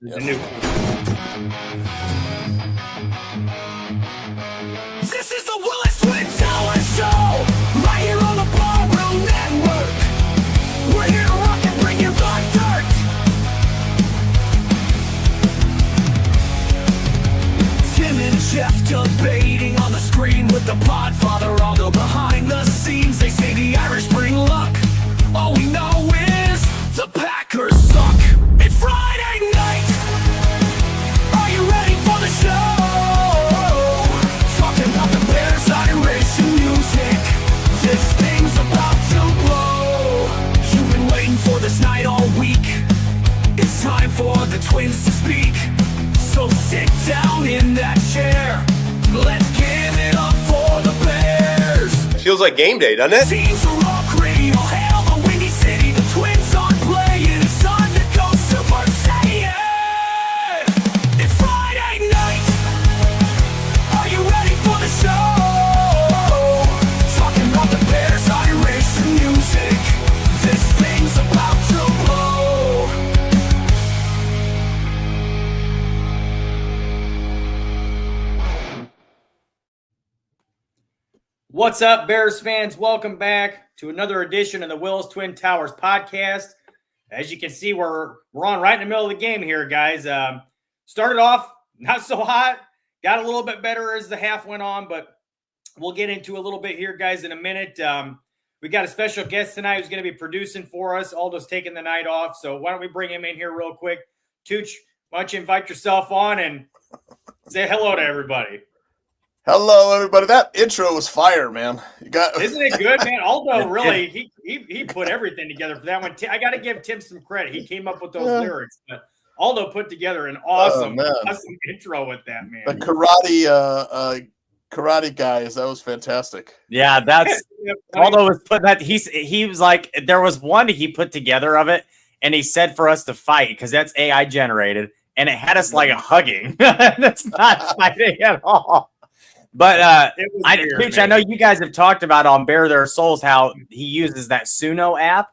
The new one. This is the Willis Twin Tower Show, right here on the Ballroom Network. We're here to rock and bring you the dirt. Tim and Jeff debating on the screen with the Podfather, although behind the scenes they say the Irish bring luck. All we know is the Packers suck. It's Friday night. Are you ready for the show? Talking about the Bears, Irish, and music. This thing's about to blow. You've been waiting for this night all week. It's time for the Twins to speak. So sit down in that chair. Let's give it up for the Bears. Feels like game day, doesn't it? Teams are all crazy. All hail the Windy City. The Twins aren't playing. It's time to go Super Saiyan. It's Friday night. Are you ready for the show? Talking about the Bears, Irish, and music. This thing's about to blow. What's up, Bears fans? Welcome back to another edition of the Willis Twin Towers podcast. As you can see, we're on right in the middle of the game here, guys. Started off not so hot, got a little bit better as the half went on, but we'll get into a little bit here, guys, in a minute. We got a special guest tonight who's going to be producing for us. Aldo's taking the night off, so why don't we bring him in here real quick? Tooch, why don't you invite yourself on and say hello to everybody. Hello, everybody. That intro was fire, man. Isn't it good, man? Aldo really he put everything together for that one. I got to give Tim some credit. He came up with those lyrics, but Aldo put together an awesome intro with that, man. The karate guys. That was fantastic. Yeah, that's Aldo was putting that. He was like, there was one he put together of it, and he said for us to fight because that's AI generated, and it had us like hugging. That's not fighting at all. But Tooch, I know you guys have talked about on Bare Their Souls how he uses that Suno app.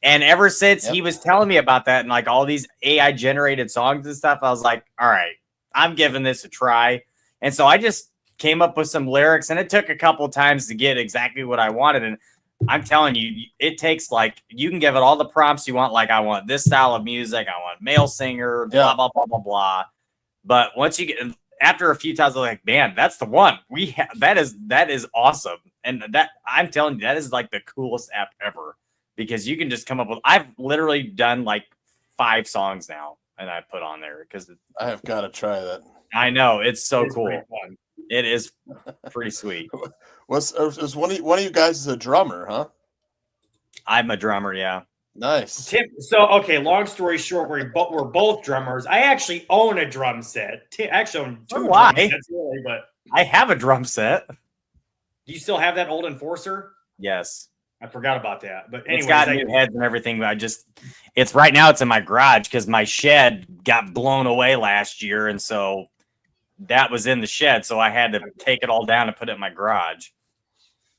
And ever since he was telling me about that and like all these AI generated songs and stuff, I was like, all right, I'm giving this a try. And so I just came up with some lyrics, and it took a couple times to get exactly what I wanted. And I'm telling you, it takes like, you can give it all the prompts you want. Like, I want this style of music. I want male singer, blah, blah, blah, blah, blah. But once you get... After a few times, I'm like, man, that's the one. That is awesome. And that, I'm telling you, that is like the coolest app ever, because you can just come up with, I've literally done like 5 songs now and I put on there because I have got to try that. I know, it's so cool. It is pretty sweet. Was one of you guys is a drummer, huh? I'm a drummer. Yeah. Nice. Tim, so, okay, long story short, we're both drummers. I actually own a drum set. Tim actually own 2 drum sets, really, but I have a drum set. Do you still have that old Enforcer? Yes. I forgot about that. But anyways, it's got new heads and everything. But it's right now it's in my garage because my shed got blown away last year. And so that was in the shed. So I had to take it all down and put it in my garage.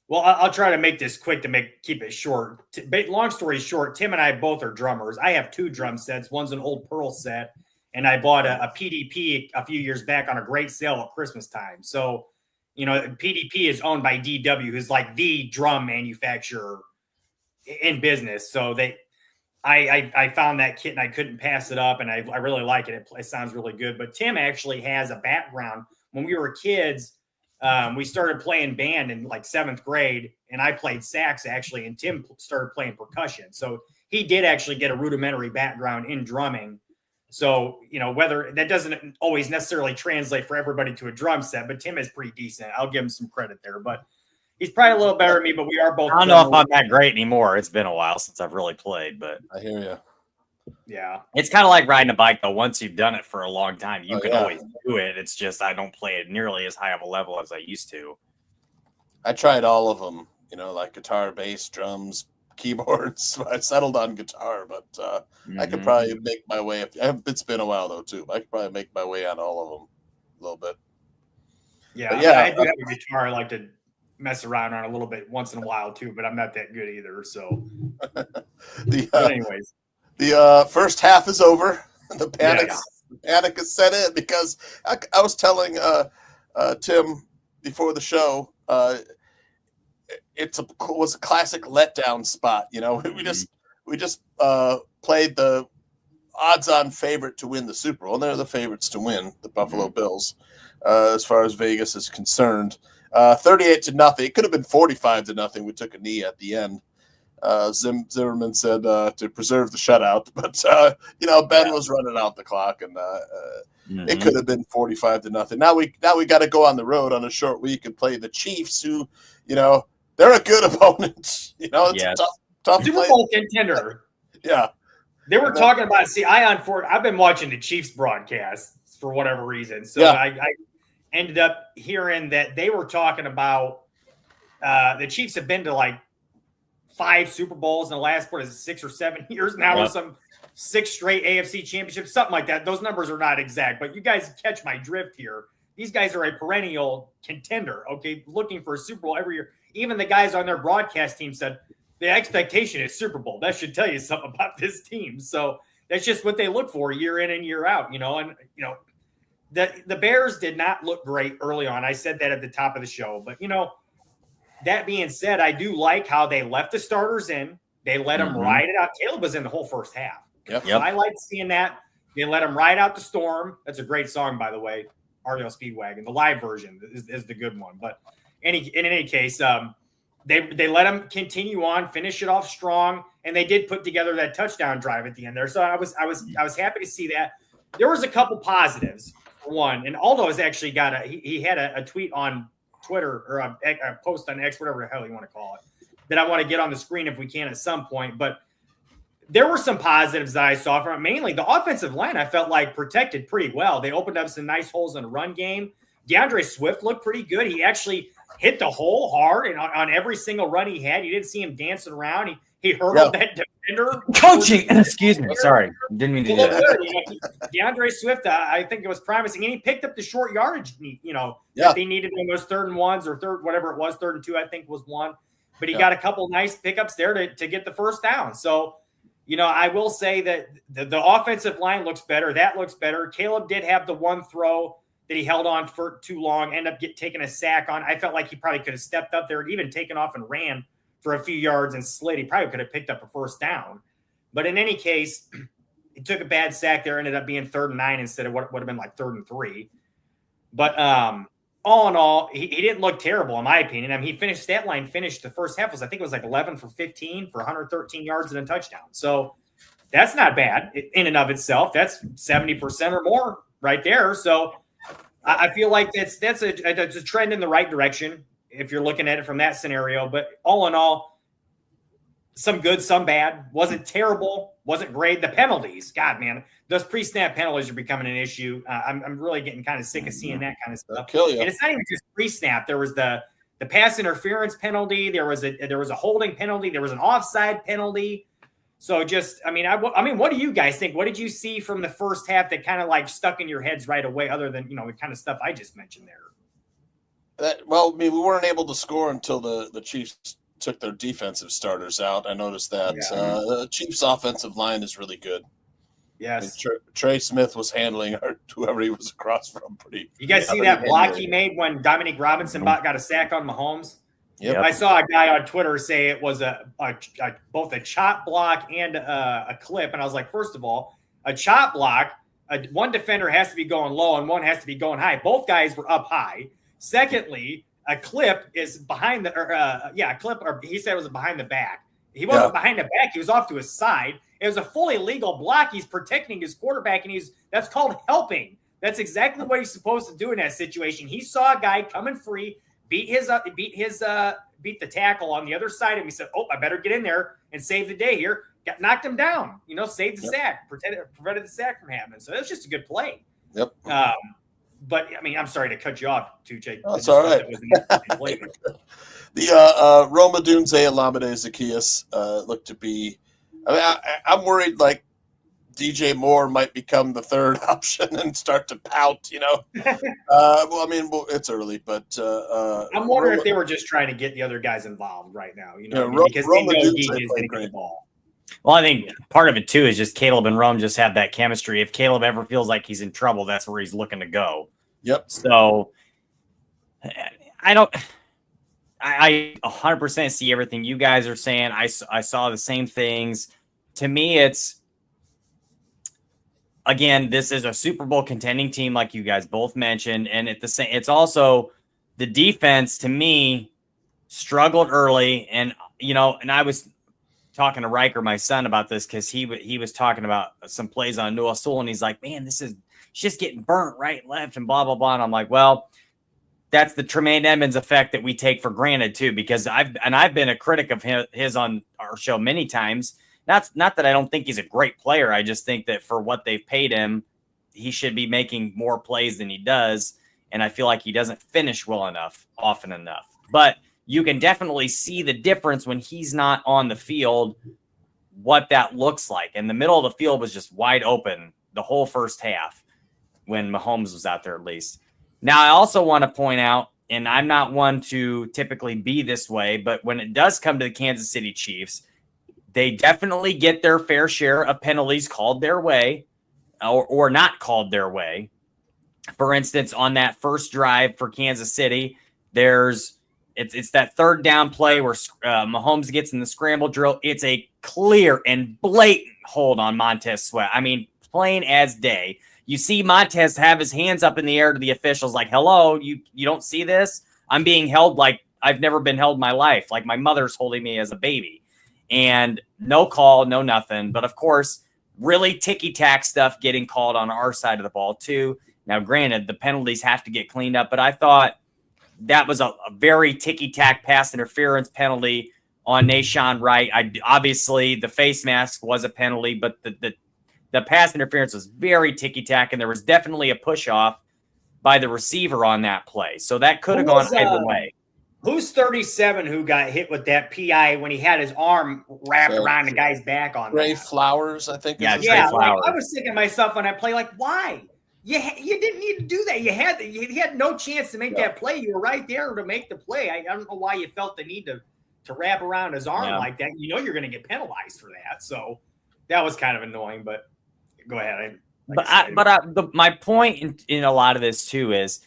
Well, I'll try to make this quick to keep it short. Long story short, Tim and I both are drummers. I have 2 drum sets. One's an old Pearl set, and I bought a PDP a few years back on a great sale at Christmas time. So, you know, PDP is owned by DW, who's like the drum manufacturer in business. So I found that kit and I couldn't pass it up, and I really like it. It sounds really good. But Tim actually has a background. When we were kids, we started playing band in like 7th grade, and I played sax actually, and Tim started playing percussion. So he did actually get a rudimentary background in drumming. So, you know, whether that doesn't always necessarily translate for everybody to a drum set, but Tim is pretty decent. I'll give him some credit there, but he's probably a little better than me, but we are both. I don't know if I'm that great anymore. It's been a while since I've really played, but I hear you. Yeah. It's kind of like riding a bike, though. Once you've done it for a long time, you can always do it. It's just I don't play it nearly as high of a level as I used to. I tried all of them, you know, like guitar, bass, drums, keyboards. I settled on guitar, but I could probably make my way. It's been a while, though, too. But I could probably make my way on all of them a little bit. Yeah, I do have a guitar I like to mess around on a little bit once in a while, too, but I'm not that good either. So, anyways. The first half is over. The Annika set in because I was telling Tim before the show, was a classic letdown spot. You know, we just played the odds-on favorite to win the Super Bowl. And they're the favorites to win, the Buffalo Bills, as far as Vegas is concerned. 38-0. It could have been 45-0. We took a knee at the end. Zimmerman said to preserve the shutout, but Ben was running out the clock, and it could have been 45-0. Now we got to go on the road on a short week and play the Chiefs, who, they're a good opponent. It's a tough Super Bowl contender. Yeah. They were talking about, I've been watching the Chiefs broadcast for whatever reason. So I ended up hearing that they were talking about the Chiefs have been to like 5 Super Bowls in the last, 6 or 7 years now, or some 6 straight AFC championships, something like that. Those numbers are not exact, but you guys catch my drift here. These guys are a perennial contender, okay, looking for a Super Bowl every year. Even the guys on their broadcast team said, the expectation is Super Bowl. That should tell you something about this team. So that's just what they look for year in and year out, and the Bears did not look great early on. I said that at the top of the show, but that being said, I do like how they left the starters in. They let them ride it out. Caleb was in the whole first half. Yep. So I like seeing that. They let him ride out the storm. That's a great song, by the way. REO Speedwagon. The live version is the good one. But in any case, they let him continue on, finish it off strong, and they did put together that touchdown drive at the end there. So I was happy to see that. There was a couple positives. One, and Aldo has actually got he had a tweet on Twitter or a post on X, whatever the hell you want to call it, that I want to get on the screen if we can at some point. But there were some positives that I saw from it. Mainly the offensive line, I felt like protected pretty well. They opened up some nice holes in the run game. DeAndre Swift looked pretty good. He actually hit the hole hard, and on every single run he had, you didn't see him dancing around. He hurdled that defender. Coaching, excuse me, sorry, didn't mean to do that. DeAndre Swift, I think it was promising, and he picked up the short yardage. That they needed in those 3rd and 1s or whatever it was, 3rd and 2, I think was one. But he got a couple nice pickups there to get the first down. So, I will say that the offensive line looks better. That looks better. Caleb did have the one throw that he held on for too long, ended up taking a sack on. I felt like he probably could have stepped up there and even taken off and ran for a few yards and slid. He probably could have picked up a first down. But in any case, he took a bad sack there, ended up being 3rd and 9 instead of what would have been like 3rd and 3. But all in all, he didn't look terrible, in my opinion. I mean, stat line finished the first half I think it was like 11 for 15 for 113 yards and a touchdown. So that's not bad in and of itself. That's 70% or more right there. So I feel like that's a trend in the right direction if you're looking at it from that scenario. But all in all, some good, some bad. Wasn't terrible, wasn't great. The penalties, God, man, those pre-snap penalties are becoming an issue. I'm really getting kind of sick of seeing that kind of stuff. They'll kill you. And it's not even just pre-snap. There was the pass interference penalty. There was a holding penalty. There was an offside penalty. So what do you guys think? What did you see from the first half that kind of like stuck in your heads right away, other than, the kind of stuff I just mentioned there? We weren't able to score until the Chiefs took their defensive starters out. I noticed that the Chiefs' offensive line is really good. Yes. Trey Smith was handling whoever he was across from pretty. You guys see that block he made when Dominique Robinson got a sack on Mahomes? Yep. I saw a guy on Twitter say it was both a chop block and a clip. And I was like, first of all, a chop block, one defender has to be going low and one has to be going high. Both guys were up high. Secondly, a clip is behind a clip, or he said it was behind the back. He wasn't behind the back. He was off to his side. It was a fully legal block. He's protecting his quarterback, and that's called helping. That's exactly what he's supposed to do in that situation. He saw a guy coming free, beat the tackle on the other side of him. He said, "Oh, I better get in there and save the day here." Knocked him down. Saved the sack, prevented the sack from happening. So it was just a good play. Yep. But I mean, I'm sorry to cut you off, Tooch. Oh, it's all right. The Roma Dunze Alameda Zacchaeus looked to be. I'm worried like DJ Moore might become the third option and start to pout. It's early, but I'm wondering if they were just trying to get the other guys involved right now. Because Roma they know Dunze DJ is played going to get great the ball. Well, I think part of it too is just Caleb and Rome just have that chemistry. If Caleb ever feels like he's in trouble, that's where he's looking to go. Yep. So I 100% see everything you guys are saying. I saw the same things. To me, it's, again, this is a Super Bowl contending team, like you guys both mentioned, and it's also the defense. To me, struggled early, and and I was talking to Riker, my son, about this because he was talking about some plays on Noah Sewell, and he's like, "Man, it's just getting burnt right and left, and blah blah blah." And I'm like, "Well, that's the Tremaine Edmonds effect that we take for granted too, because I've been a critic of his on our show many times." Not that I don't think he's a great player. I just think that for what they've paid him, he should be making more plays than he does. And I feel like he doesn't finish well enough, often enough. But you can definitely see the difference when he's not on the field, what that looks like. And the middle of the field was just wide open the whole first half when Mahomes was out there, at least. Now, I also want to point out, and I'm not one to typically be this way, but when it does come to the Kansas City Chiefs, they definitely get their fair share of penalties called their way or not called their way. For instance, on that first drive for Kansas City, it's that third down play where Mahomes gets in the scramble drill. It's a clear and blatant hold on Montez Sweat. I mean, plain as day. You see Montez have his hands up in the air to the officials like, hello, you don't see this? I'm being held like I've never been held in my life, like my mother's holding me as a baby. And no call, no nothing. But, of course, really ticky-tack stuff getting called on our side of the ball, too. Now, granted, the penalties have to get cleaned up, but I thought that was a very ticky-tack pass interference penalty on Nashawn Wright. Obviously, the face mask was a penalty, but the pass interference was very ticky-tack, and there was definitely a push-off by the receiver on that play. So that could have gone either way. Who's 37 who got hit with that PI when he had his arm wrapped around the guy's back on Trey Flowers, I think. Yeah, Trey Flowers. Like, I was thinking to myself on that play, like, why? You didn't need to do that. You had no chance to make that play. You were right there to make the play. I don't know why you felt the need to wrap around his arm like that. You know you're going to get penalized for that. So that was kind of annoying, but go ahead. My point in a lot of this, too, is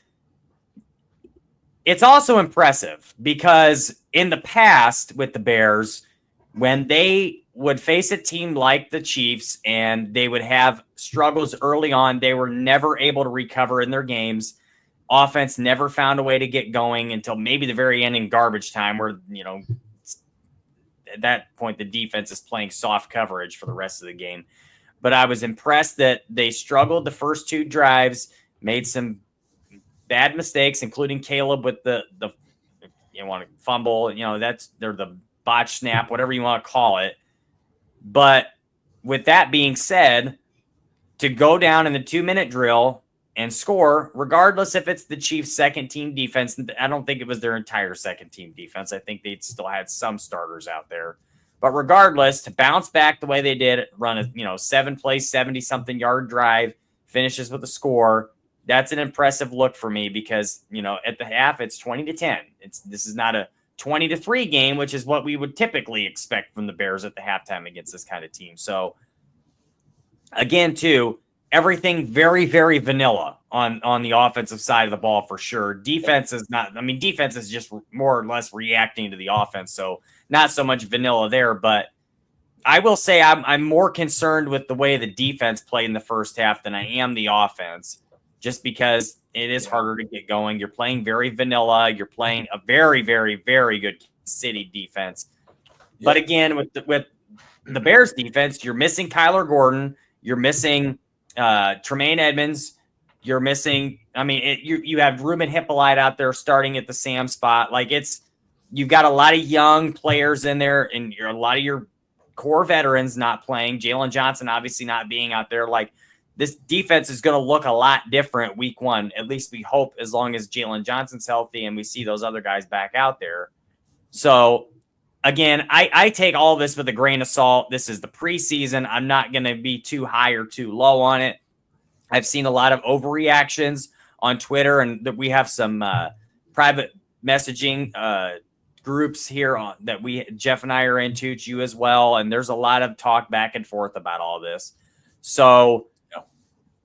it's also impressive because in the past with the Bears, when they would face a team like the Chiefs and they would have struggles early on, they were never able to recover in their games. Offense never found a way to get going until maybe the very end in garbage time where, at that point, the defense is playing soft coverage for the rest of the game. But I was impressed that they struggled the first two drives, made some bad mistakes, including Caleb with the want to fumble, they're the botch snap, whatever you want to call it. But with that being said, to go down in the 2-minute drill and score, regardless if it's the Chiefs' second team defense, I don't think it was their entire second team defense. I think they still had some starters out there. But regardless, to bounce back the way they did, run a 7-play, 70-something yard drive, finishes with a score. That's an impressive look for me because, at the half, it's 20-10. This is not a 20-3 game, which is what we would typically expect from the Bears at the halftime against this kind of team. So, again, too, everything very, very vanilla on the offensive side of the ball for sure. Defense is not – defense is just more or less reacting to the offense, so not so much vanilla there. But I will say I'm more concerned with the way the defense played in the first half than I am the offense. Just because it is harder to get going. You're playing very vanilla. You're playing a very, very, very good City defense. But again, with the Bears defense, you're missing Kyler Gordon. You're missing Tremaine Edmonds. You're missing. You have Ruben Hippolyte out there starting at the Sam spot. Like you've got a lot of young players in there, and a lot of your core veterans not playing. Jalen Johnson obviously not being out there. Like, this defense is going to look a lot different week one. At least we hope, as long as Jalen Johnson's healthy and we see those other guys back out there. So, again, I take all this with a grain of salt. This is the preseason. I'm not going to be too high or too low on it. I've seen a lot of overreactions on Twitter, and that we have some private messaging groups here that Jeff and I are in, Tooch, you as well, and there's a lot of talk back and forth about all this. So,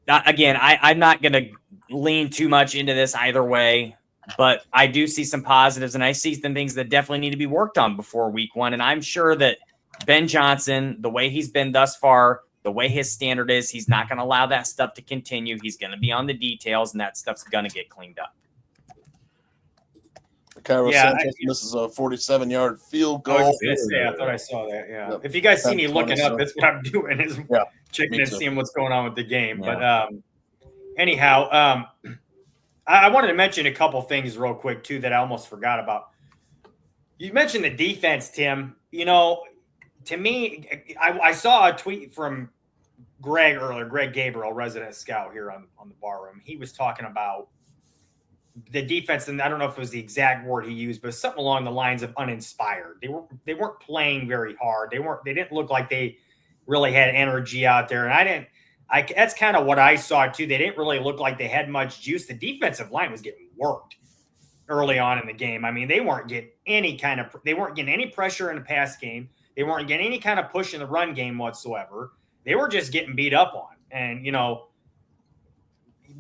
again, I'm not going to lean too much into this either way, but I do see some positives, and I see some things that definitely need to be worked on before week 1. And I'm sure that Ben Johnson, the way he's been thus far, the way his standard is, he's not going to allow that stuff to continue. He's going to be on the details, and that stuff's going to get cleaned up. Cairo Sanchez misses a 47-yard field goal. I thought I saw that. Yeah. Yep. If you guys see me looking up, that's what I'm doing is checking and seeing what's going on with the game. Yeah. But anyhow, I wanted to mention a couple things real quick too that I almost forgot about. You mentioned the defense, Tim. You know, to me, I saw a tweet from Greg earlier, Greg Gabriel, resident scout here on the bar room. He was talking about the defense, and I don't know if it was the exact word he used, but something along the lines of uninspired. They weren't playing very hard. They didn't look like they really had energy out there. And that's kind of what I saw too. They didn't really look like they had much juice. The defensive line was getting worked early on in the game. I mean, they weren't getting any pressure in the pass game. They weren't getting any kind of push in the run game whatsoever. They were just getting beat up on. And, you know,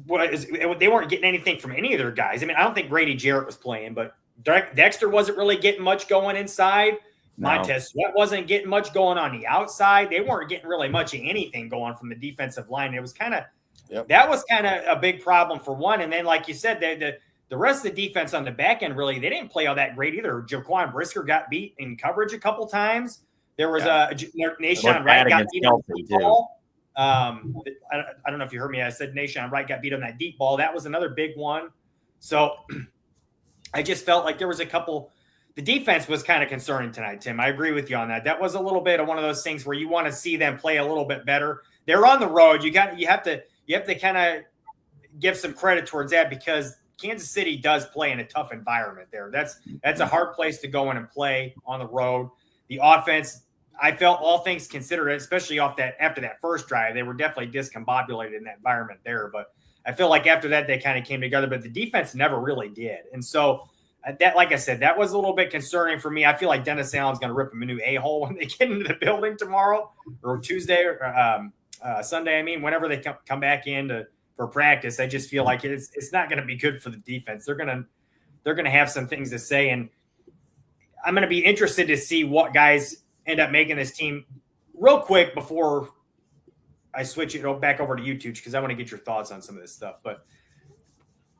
they weren't getting anything from any of their guys. I mean, I don't think Grady Jarrett was playing, but Dexter wasn't really getting much going inside. No. Montez Sweat wasn't getting much going on the outside. They weren't getting really much of anything going from the defensive line. It was kind of that was kind of a big problem for one. And then, like you said, the rest of the defense on the back end, really, they didn't play all that great either. Jaquan Brisker got beat in coverage a couple times. There was Nahshon Wright got beat on the deep ball. I don't know if you heard me. I said Nahshon Wright got beat on that deep ball. That was another big one. So I just felt like there was a couple. The defense was kind of concerning tonight, Tim. I agree with you on that. That was a little bit of one of those things where you want to see them play a little bit better. They're on the road. You have to kind of give some credit towards that because Kansas City does play in a tough environment there. That's a hard place to go in and play on the road. The offense, I felt all things considered, especially after that first drive, they were definitely discombobulated in that environment there. But I feel like after that, they kind of came together, but the defense never really did. And so that, like I said, that was a little bit concerning for me. I feel like Dennis Allen's going to rip him a new a-hole when they get into the building tomorrow or Tuesday or Sunday. I mean, whenever they come back in for practice, I just feel like it's not going to be good for the defense. They're going to have some things to say, and I'm going to be interested to see what guys end up making this team. Real quick before I switch it back over to you, Tooch, because I want to get your thoughts on some of this stuff. But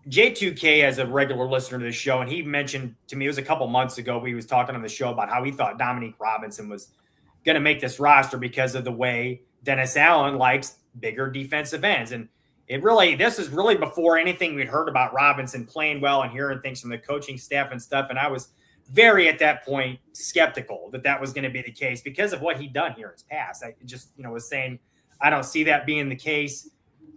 J2K is a regular listener to the show, and he mentioned to me, it was a couple months ago, we was talking on the show about how he thought Dominique Robinson was going to make this roster because of the way Dennis Allen likes bigger defensive ends. And this is really before anything we'd heard about Robinson playing well and hearing things from the coaching staff and stuff. And I was very, at that point, skeptical that was going to be the case because of what he'd done here in his past. I just, was saying, I don't see that being the case.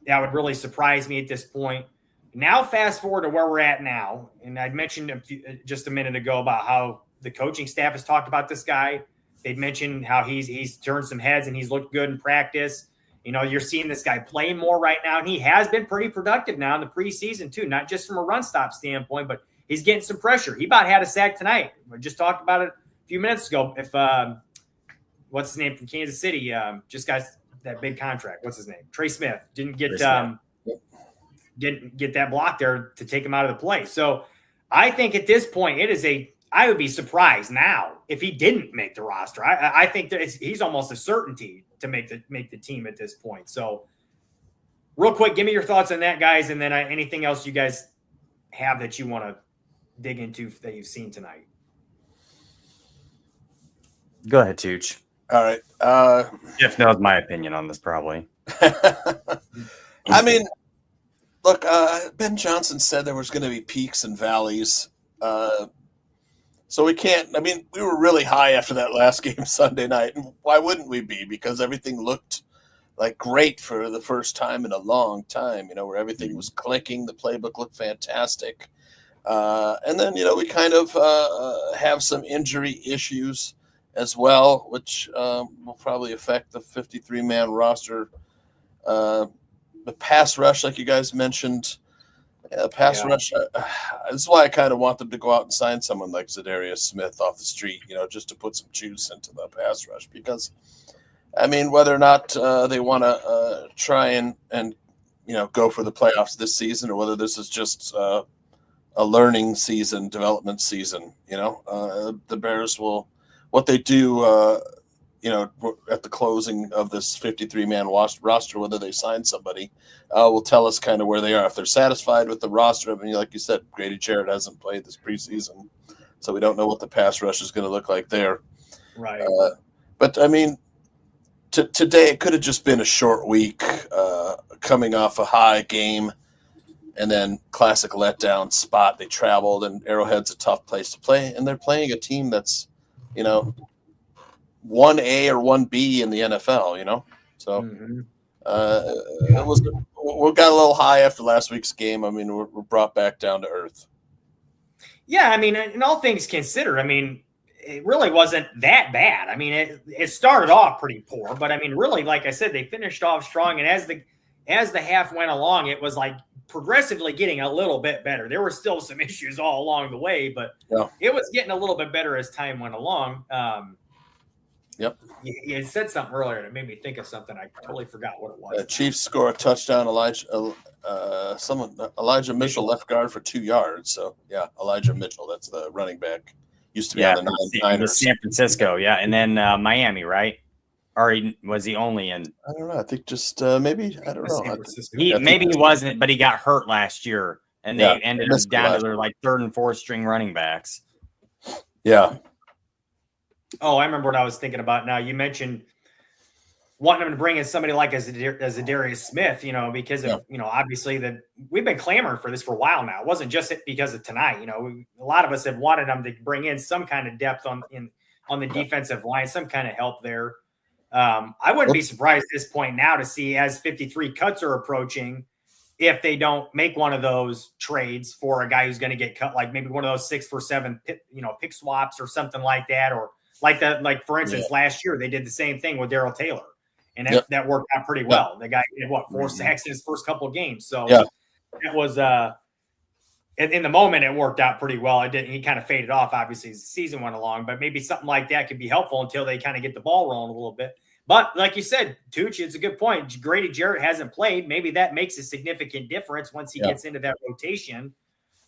That would really surprise me at this point. Now, fast forward to where we're at now. And I mentioned just a minute ago about how the coaching staff has talked about this guy. They've mentioned how he's turned some heads and he's looked good in practice. You're seeing this guy play more right now, and he has been pretty productive now in the preseason too, not just from a run stop standpoint, but he's getting some pressure. He about had a sack tonight. We just talked about it a few minutes ago. If what's his name from Kansas City just got that big contract. What's his name? Trey Smith didn't get that block there to take him out of the play. So I think at this point I would be surprised now if he didn't make the roster. I think that he's almost a certainty to make the team at this point. So real quick, give me your thoughts on that, guys, and then anything else you guys have that you want to dig into that you've seen tonight. Go ahead, Tooch. All right. Jeff knows my opinion on this probably. I mean, look, Ben Johnson said there was going to be peaks and valleys. So we can't – I mean, we were really high after that last game Sunday night. And why wouldn't we be? Because everything looked like great for the first time in a long time, where everything was clicking. The playbook looked fantastic. And then, we kind of have some injury issues as well, which will probably affect the 53-man roster. The pass rush, like you guys mentioned, Yeah, pass rush. This is why I kind of want them to go out and sign someone like Zadarius Smith off the street, just to put some juice into the pass rush. Because, I mean, whether or not they want to try and go for the playoffs this season, or whether this is just a learning season, development season, the Bears will, what they do, at the closing of this 53-man roster, whether they sign somebody, will tell us kind of where they are. If they're satisfied with the roster, I mean, like you said, Grady Jarrett hasn't played this preseason, so we don't know what the pass rush is going to look like there. Right. But, I mean, today it could have just been a short week, coming off a high game, and then classic letdown spot. They traveled, and Arrowhead's a tough place to play, and they're playing a team that's, 1A or 1B in the NFL, so we got a little high after last week's game. I mean, we're brought back down to earth. Yeah, I mean, in all things considered, I mean, it really wasn't that bad. I mean, it started off pretty poor, but I mean, really, like I said, they finished off strong, and as the half went along, it was like progressively getting a little bit better. There were still some issues all along the way, but it was getting a little bit better as time went along. Yep. You said something earlier that made me think of something. I totally forgot what it was. Chiefs score a touchdown. Elijah Mitchell left guard for 2 yards. So yeah, Elijah Mitchell. That's the running back. Used to be on the Niners. San Francisco, yeah, and then Miami, right? Or was he only in? I don't know. I think just maybe. I don't know. Maybe he wasn't, but he got hurt last year, and they ended up down to their like third and fourth string running backs. Yeah. Oh, I remember what I was thinking about now. You mentioned wanting them to bring in somebody like as a Darius Smith, because of, obviously that we've been clamoring for this for a while now. It wasn't just because of tonight. A lot of us have wanted them to bring in some kind of depth on the defensive line, some kind of help there. I wouldn't be surprised at this point now to see, as 53 cuts are approaching, if they don't make one of those trades for a guy who's going to get cut, like maybe one of those 6 for 7, pick swaps or something like that, or like for instance, last year they did the same thing with Darrell Taylor, and that worked out pretty well. The guy did 4 sacks in his first couple of games, so it was in the moment it worked out pretty well. He kind of faded off obviously as the season went along, but maybe something like that could be helpful until they kind of get the ball rolling a little bit. But like you said, Tooch, it's a good point. Grady Jarrett hasn't played. Maybe that makes a significant difference once he gets into that rotation.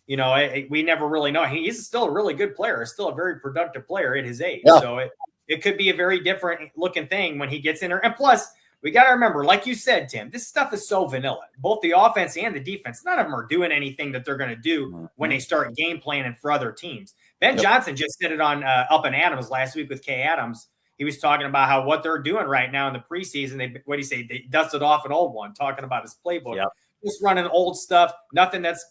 We never really know. He's still a really good player, still a very productive player at his age. Yeah. So it could be a very different looking thing when he gets in there. And plus, we got to remember, like you said, Tim, this stuff is so vanilla. Both the offense and the defense, none of them are doing anything that they're going to do when they start game planning for other teams. Ben Johnson just did it on Up and Adams last week with Kay Adams. He was talking about what they're doing right now in the preseason. They dusted off an old one, talking about his playbook. Yep. Just running old stuff, nothing that's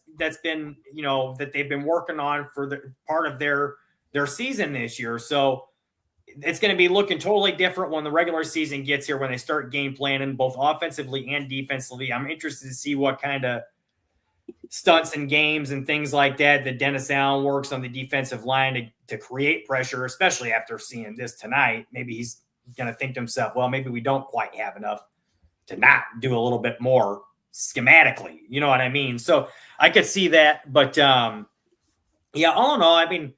been, that they've been working on for the part of their season this year. So it's going to be looking totally different when the regular season gets here, when they start game planning both offensively and defensively. I'm interested to see what kind of stunts and games and things like that Dennis Allen works on the defensive line to create pressure, especially after seeing this tonight. Maybe he's going to think to himself, well, maybe we don't quite have enough to not do a little bit more schematically, you know what I mean? So I could see that, but all in all, I mean,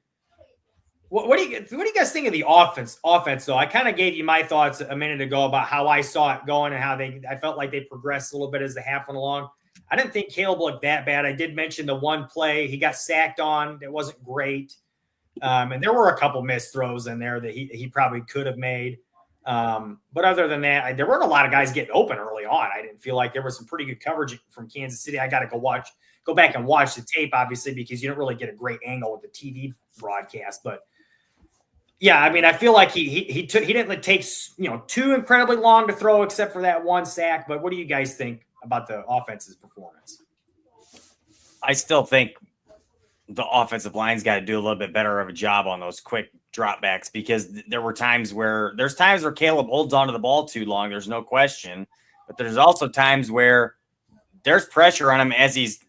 what do you guys think of the offense though? I kind of gave you my thoughts a minute ago about how I saw it going and how I felt like they progressed a little bit as the half went along. I didn't think Caleb looked that bad. I did mention the one play he got sacked on that wasn't great, and there were a couple missed throws in there that he probably could have made. But other than that, there weren't a lot of guys getting open early on. I didn't feel like there was some pretty good coverage from Kansas City. I got to go back and watch the tape, obviously, because you don't really get a great angle with the TV broadcast. But yeah, I mean, I feel like he didn't take too incredibly long to throw, except for that one sack. But what do you guys think about the offense's performance? I still think the offensive line's got to do a little bit better of a job on those quick dropbacks, because there's times where Caleb holds onto the ball too long. There's no question, but there's also times where there's pressure on him as he's,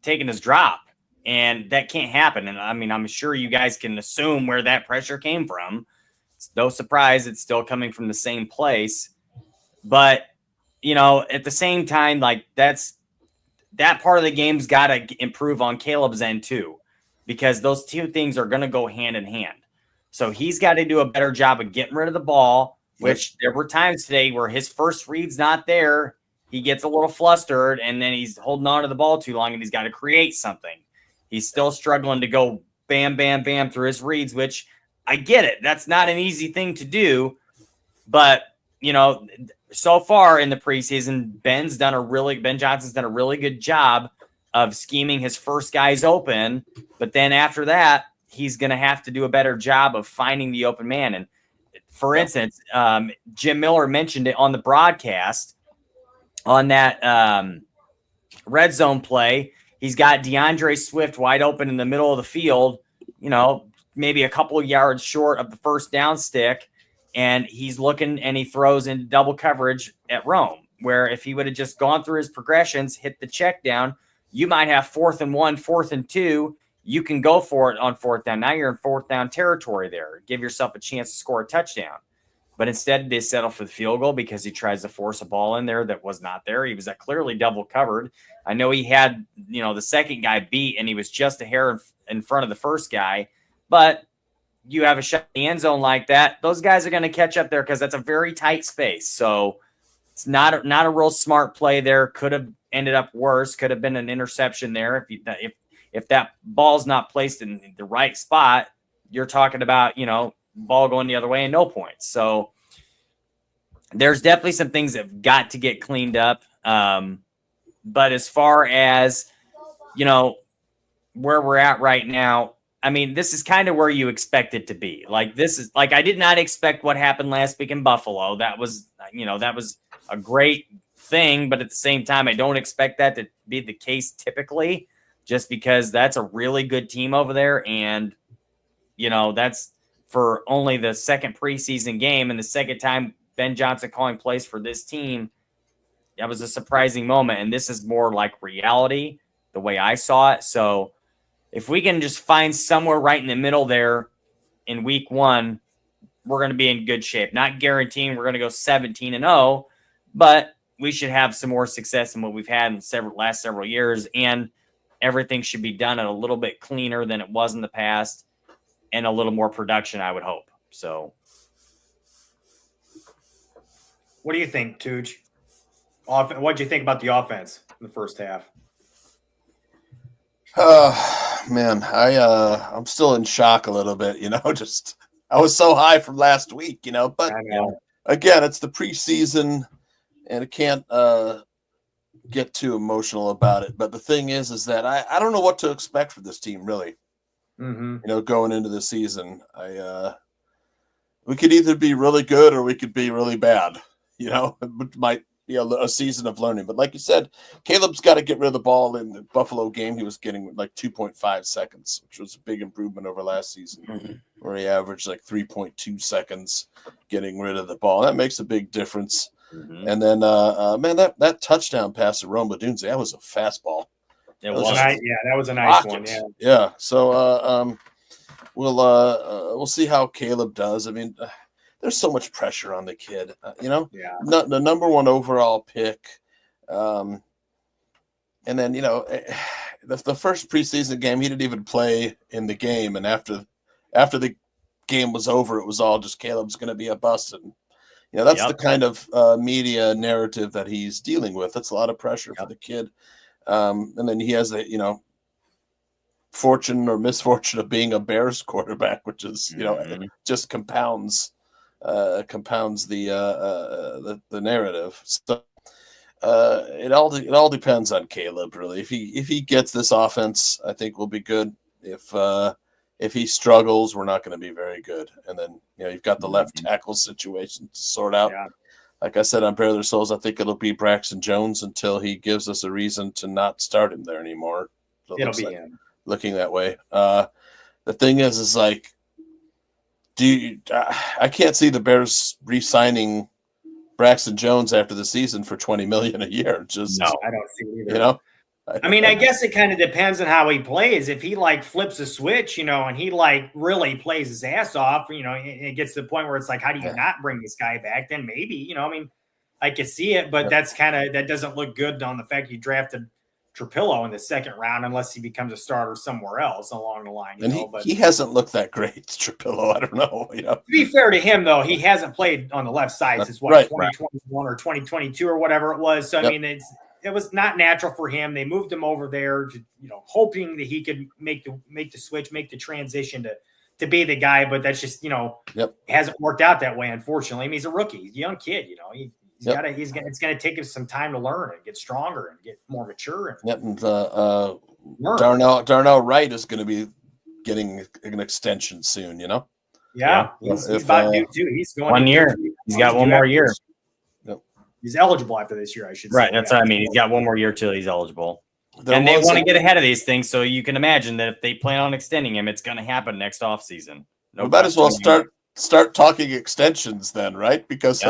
taking his drop, and that can't happen. And I mean, I'm sure you guys can assume where that pressure came from. It's no surprise. It's still coming from the same place, but at the same time, like that part of the game's got to improve on Caleb's end too, because those two things are going to go hand in hand. So he's got to do a better job of getting rid of the ball, which there were times today where his first read's not there. He gets a little flustered, and then he's holding on to the ball too long, and he's got to create something. He's still struggling to go bam, bam, bam through his reads, which I get it. That's not an easy thing to do. But, so far in the preseason, Ben Johnson's done a really good job of scheming his first guys open. But then after that, he's going to have to do a better job of finding the open man. And for instance, Jim Miller mentioned it on the broadcast on that red zone play. He's got DeAndre Swift wide open in the middle of the field, maybe a couple of yards short of the first down stick. And he's looking and he throws into double coverage at Rome, where if he would have just gone through his progressions, hit the check down, you might have 4th and 1, 4th and 2. You can go for it on 4th down. Now you're in 4th down territory there. Give yourself a chance to score a touchdown. But instead, they settle for the field goal because he tries to force a ball in there that was not there. He was clearly double covered. I know he had, the second guy beat, and he was just a hair in front of the first guy. But you have a shot in the end zone like that, those guys are going to catch up there because that's a very tight space. So it's not a real smart play there. Could have ended up worse. Could have been an interception there. If that ball's not placed in the right spot, you're talking about, ball going the other way and no points. So there's definitely some things that have got to get cleaned up. But as far as, where we're at right now, I mean, this is kind of where you expect it to be. I did not expect what happened last week in Buffalo. That was a great thing, but at the same time, I don't expect that to be the case typically, just because that's a really good team over there. And, that's for only the second preseason game and the second time Ben Johnson calling plays for this team. That was a surprising moment. And this is more like reality, the way I saw it. So if we can just find somewhere right in the middle there in week 1, we're going to be in good shape. Not guaranteeing we're going to go 17-0, but we should have some more success than what we've had in last several years. And everything should be done a little bit cleaner than it was in the past and a little more production, I would hope. So what do you think, Tooch? What do you think about the offense in the first half? Man, I'm still in shock a little bit, just I was so high from last week, but again, it's the preseason and I can't get too emotional about it. But the thing is that I don't know what to expect for this team, really. Mm-hmm. Going into the season, we could either be really good or we could be really bad. It might be a season of learning. But like you said, Caleb's got to get rid of the ball. In the Buffalo game, he was getting like 2.5 seconds, which was a big improvement over last season, where he averaged like 3.2 seconds getting rid of the ball. That makes a big difference. Mm-hmm. And then, man, that touchdown pass to Rome Badunze, that was a fastball. That was a nice one. Yeah. So we'll see how Caleb does. I mean, there's so much pressure on the kid, the number 1 overall pick. And then, the first preseason game, he didn't even play in the game. And after the game was over, it was all just Caleb's going to be a bust. And, that's the kind of media narrative that he's dealing with. That's a lot of pressure for the kid. And then he has the, fortune or misfortune of being a Bears quarterback, which is, it just compounds the narrative. So it all depends on Caleb, really. If he gets this offense, I think we'll be good. If he struggles, we're not going to be very good. And then you've got the left tackle situation to sort out. Yeah. Like I said on Bare Their Souls, I think it'll be Braxton Jones until he gives us a reason to not start him there anymore. So it'll be him. Looking that way. The thing is like, I can't see the Bears re-signing Braxton Jones after the season for $20 million a year. No, I don't see it either. I guess it kind of depends on how he plays. If he flips a switch, and he really plays his ass off, and it gets to the point where it's like, how do you not bring this guy back? Then maybe, I could see it, but that doesn't look good on the fact you drafted Trapillo in the second round unless he becomes a starter somewhere else along the line. But he hasn't looked that great, Trapillo. I don't know. To be fair to him, though, he hasn't played on the left side since 2021 or 2022 or whatever it was. So I mean, it was not natural for him. They moved him over there, to, hoping that he could make the switch, make the transition to be the guy. But that's just hasn't worked out that way, unfortunately. I mean, he's a rookie, he's a young kid. It's going to take him some time to learn and get stronger and get more mature. And Darnell Wright is going to be getting an extension soon. Yeah, he's about to do too. He's going 1 year. He's got one more year. He's eligible after this year, I should say. Right, that's what I mean. He's got one more year till he's eligible. And they want to get ahead of these things, so you can imagine that if they plan on extending him, it's going to happen next offseason. We might as well start talking extensions then, right? Because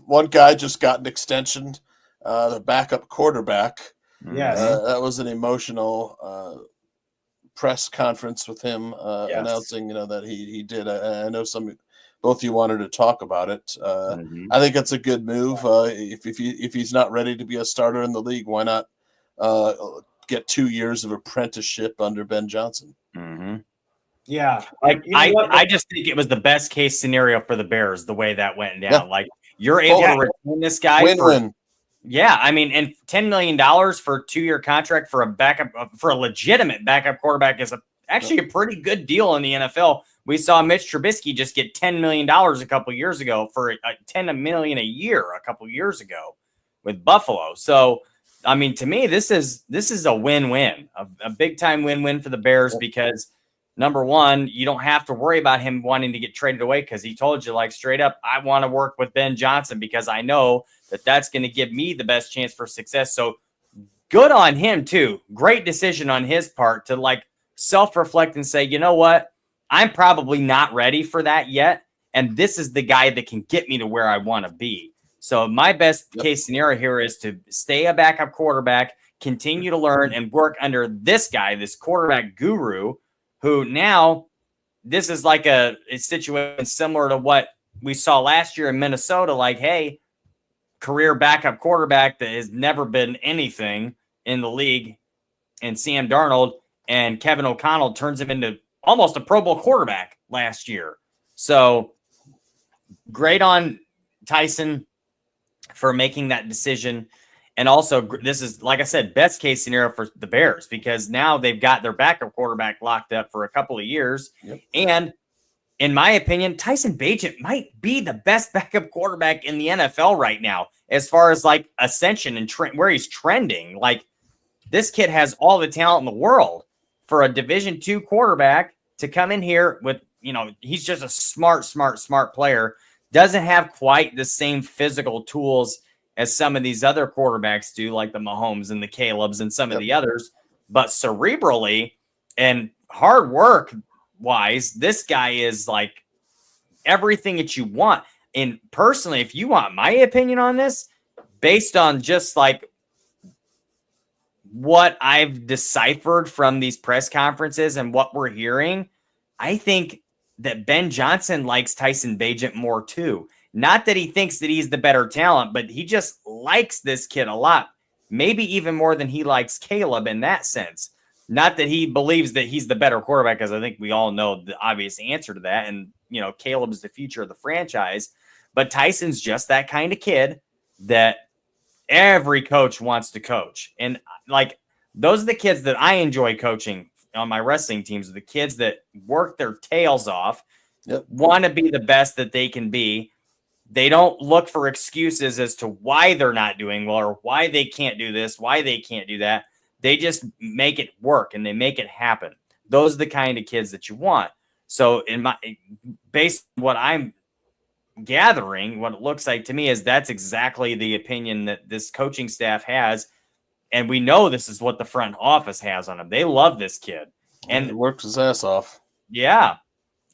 one guy just got an extension, the backup quarterback. Yes. That was an emotional press conference with him announcing, that he did. I know both of you wanted to talk about it. I think it's a good move. If he's not ready to be a starter in the league, why not get 2 years of apprenticeship under Ben Johnson? Mm-hmm. Yeah, I just think it was the best case scenario for the Bears the way that went down. Yeah. Like you're able to retain this guy. Win-win. Yeah, I mean, and $10 million for a 2-year contract for a backup, for a legitimate backup quarterback is actually a pretty good deal in the NFL. We saw Mitch Trubisky just get $10 million a couple years ago for $10 million a year a couple years ago with Buffalo. So, I mean, to me, this is a win-win, a big-time win-win for the Bears because, number one, you don't have to worry about him wanting to get traded away because he told you, like, straight up, I want to work with Ben Johnson because I know that that's going to give me the best chance for success. So good on him, too. Great decision on his part to, like, self-reflect and say, you know what? I'm probably not ready for that yet, and this is the guy that can get me to where I want to be. So my best case scenario here is to stay a backup quarterback, continue to learn, and work under this guy, this quarterback guru, who now this is like a situation similar to what we saw last year in Minnesota. Like, hey, career backup quarterback that has never been anything in the league, and Sam Darnold, and Kevin O'Connell turns him into almost a Pro Bowl quarterback last year. So great on Tyson for making that decision. And also, this is, like I said, best case scenario for the Bears because now they've got their backup quarterback locked up for a couple of years. Yep. And in my opinion, Tyson Bagent might be the best backup quarterback in the NFL right now as far as like ascension and where he's trending. Like this kid has all the talent in the world for a Division II quarterback to come in here with, he's just a smart player. Doesn't have quite the same physical tools as some of these other quarterbacks do, like the Mahomes and the Calebs and some of the others. But cerebrally and hard work wise, this guy is like everything that you want. And personally, if you want my opinion on this, based on just like what I've deciphered from these press conferences and what we're hearing, I think that Ben Johnson likes Tyson Bagent more too. Not that he thinks that he's the better talent, but he just likes this kid a lot. Maybe even more than he likes Caleb in that sense. Not that he believes that he's the better quarterback, because I think we all know the obvious answer to that. And, Caleb is the future of the franchise. But Tyson's just that kind of kid that every coach wants to coach. And, like, those are the kids that I enjoy coaching on my wrestling teams, the kids that work their tails off, want to be the best that they can be. They don't look for excuses as to why they're not doing well or why they can't do this, why they can't do that. They just make it work and they make it happen. Those are the kind of kids that you want. So based on what I'm gathering, what it looks like to me is that's exactly the opinion that this coaching staff has. And we know this is what the front office has on him. They love this kid. And it works his ass off. Yeah.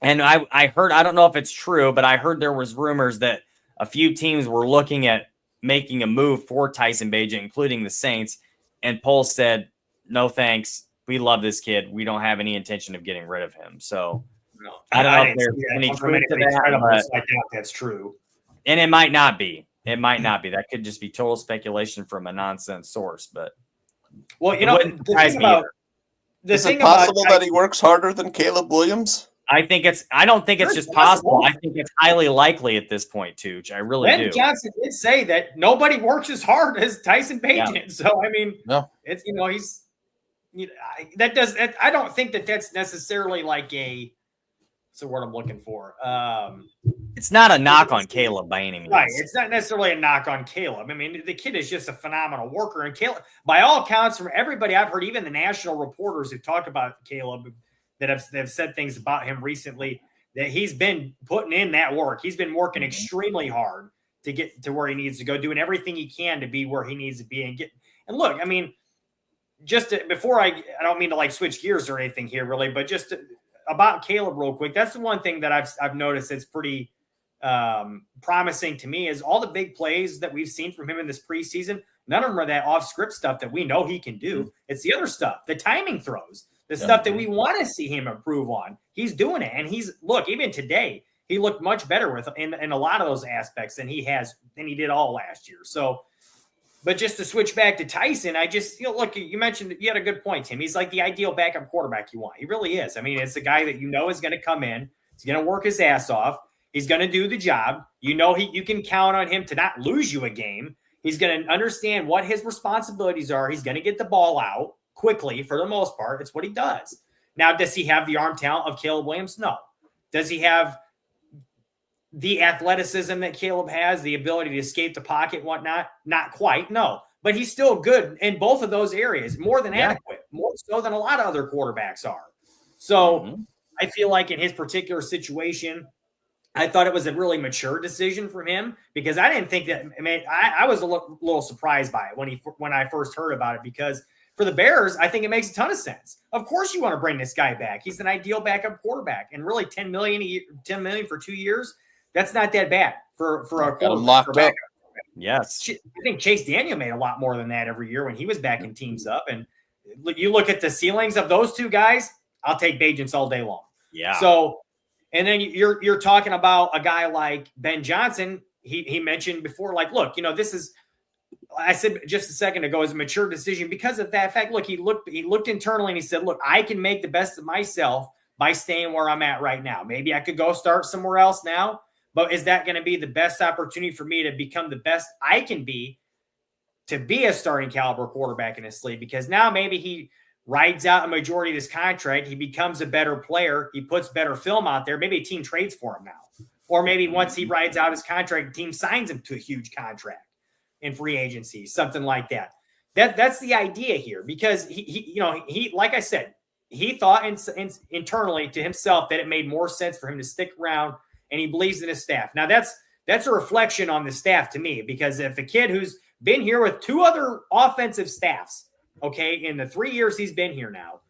And I heard, I don't know if it's true, but I heard there was rumors that a few teams were looking at making a move for Tyson Bagent, including the Saints. And Poles said, no, thanks. We love this kid. We don't have any intention of getting rid of him. So I don't know if there's any truth to that. But, I doubt that's true. And it might not be. It might not be. That could just be total speculation from a nonsense source. But Well, It wouldn't surprise me either. Is it possible that he works harder than Caleb Williams? I don't think it's just possible. I think it's highly likely at this point, Tooch. I really do. Ben Johnson did say that nobody works as hard as Tyson Bagent. Yeah. So, I mean, it's, he's, I don't think that's necessarily like what's the word I'm looking for? It's not a knock on Caleb by any means. Right. It's not necessarily a knock on Caleb. I mean, the kid is just a phenomenal worker. And Caleb, by all accounts, from everybody I've heard, even the national reporters who've talked about Caleb that have said things about him recently, that he's been putting in that work. He's been working extremely hard to get to where he needs to go, doing everything he can to be where he needs to be. And look, I mean, before I don't mean to like switch gears or anything here really, but just about Caleb real quick. That's the one thing that I've noticed that's pretty promising to me is all the big plays that we've seen from him in this preseason. None of them are that off script stuff that we know he can do. It's the other stuff, the timing throws, the stuff that we want to see him improve on. He's doing it. And even today, he looked much better in a lot of those aspects than he did all last year. So, but just to switch back to Tyson, look, you mentioned, you had a good point, Tim. He's like the ideal backup quarterback you want. He really is. I mean, it's a guy that is going to come in. He's going to work his ass off. He's going to do the job. You can count on him to not lose you a game. He's going to understand what his responsibilities are. He's going to get the ball out quickly for the most part. It's what he does. Now, does he have the arm talent of Caleb Williams? No. Does he have the athleticism that Caleb has, the ability to escape the pocket and whatnot? Not quite, no. But he's still good in both of those areas, more than adequate, more so than a lot of other quarterbacks are. So I feel like in his particular situation, I thought it was a really mature decision from him because I didn't think that. I mean, I was a little surprised by it when I first heard about it because for the Bears, I think it makes a ton of sense. Of course, you want to bring this guy back. He's an ideal backup quarterback, and really $10 million for 2 years. That's not that bad for a quarterback. For backup. Yes, I think Chase Daniel made a lot more than that every year when he was backing teams up. And you look at the ceilings of those two guys. I'll take Bagents all day long. Yeah. So. And then you're talking about a guy like Ben Johnson. He mentioned before, like, look, this is, I said just a second ago, is a mature decision because of that fact. Look, he looked internally and he said, look, I can make the best of myself by staying where I'm at right now. Maybe I could go start somewhere else now, but is that going to be the best opportunity for me to become the best I can be to be a starting caliber quarterback in this league? Because now maybe he rides out a majority of his contract. He becomes a better player. He puts better film out there. Maybe a team trades for him now. Or maybe once he rides out his contract, the team signs him to a huge contract in free agency, something like that. That's the idea here because he like I said, he thought internally to himself that it made more sense for him to stick around, and he believes in his staff. Now that's a reflection on the staff to me, because if a kid who's been here with two other offensive staffs, okay, in the 3 years he's been here now,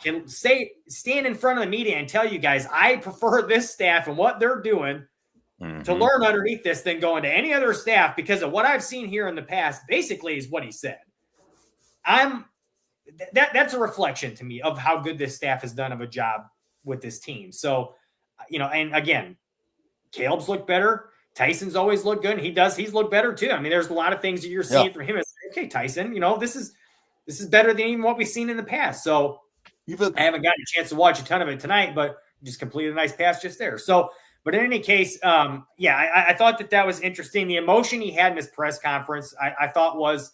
can stand in front of the media and tell you guys, I prefer this staff and what they're doing to learn underneath this than going to any other staff because of what I've seen here in the past, basically is what he said. That's a reflection to me of how good this staff has done of a job with this team. So, and again, Caleb's looked better. Tyson's always looked good. He's looked better too. I mean, there's a lot of things that you're seeing from him. It's like, okay, Tyson, this is better than even what we've seen in the past. So I haven't gotten a chance to watch a ton of it tonight, but just completed a nice pass just there. So, but in any case, I thought that was interesting. The emotion he had in his press conference, I thought was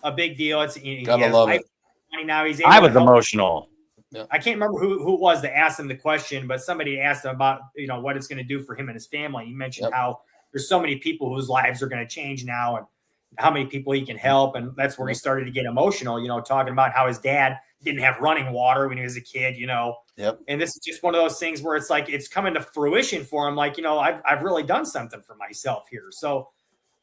a big deal. Gotta love it. Now I was emotional. Yeah. I can't remember who it was that asked him the question, but somebody asked him about, what it's going to do for him and his family. He mentioned how there's so many people whose lives are going to change now and how many people he can help. And that's where he started to get emotional, talking about how his dad didn't have running water when he was a kid, Yep. And this is just one of those things where it's like, it's coming to fruition for him. Like, I've really done something for myself here. So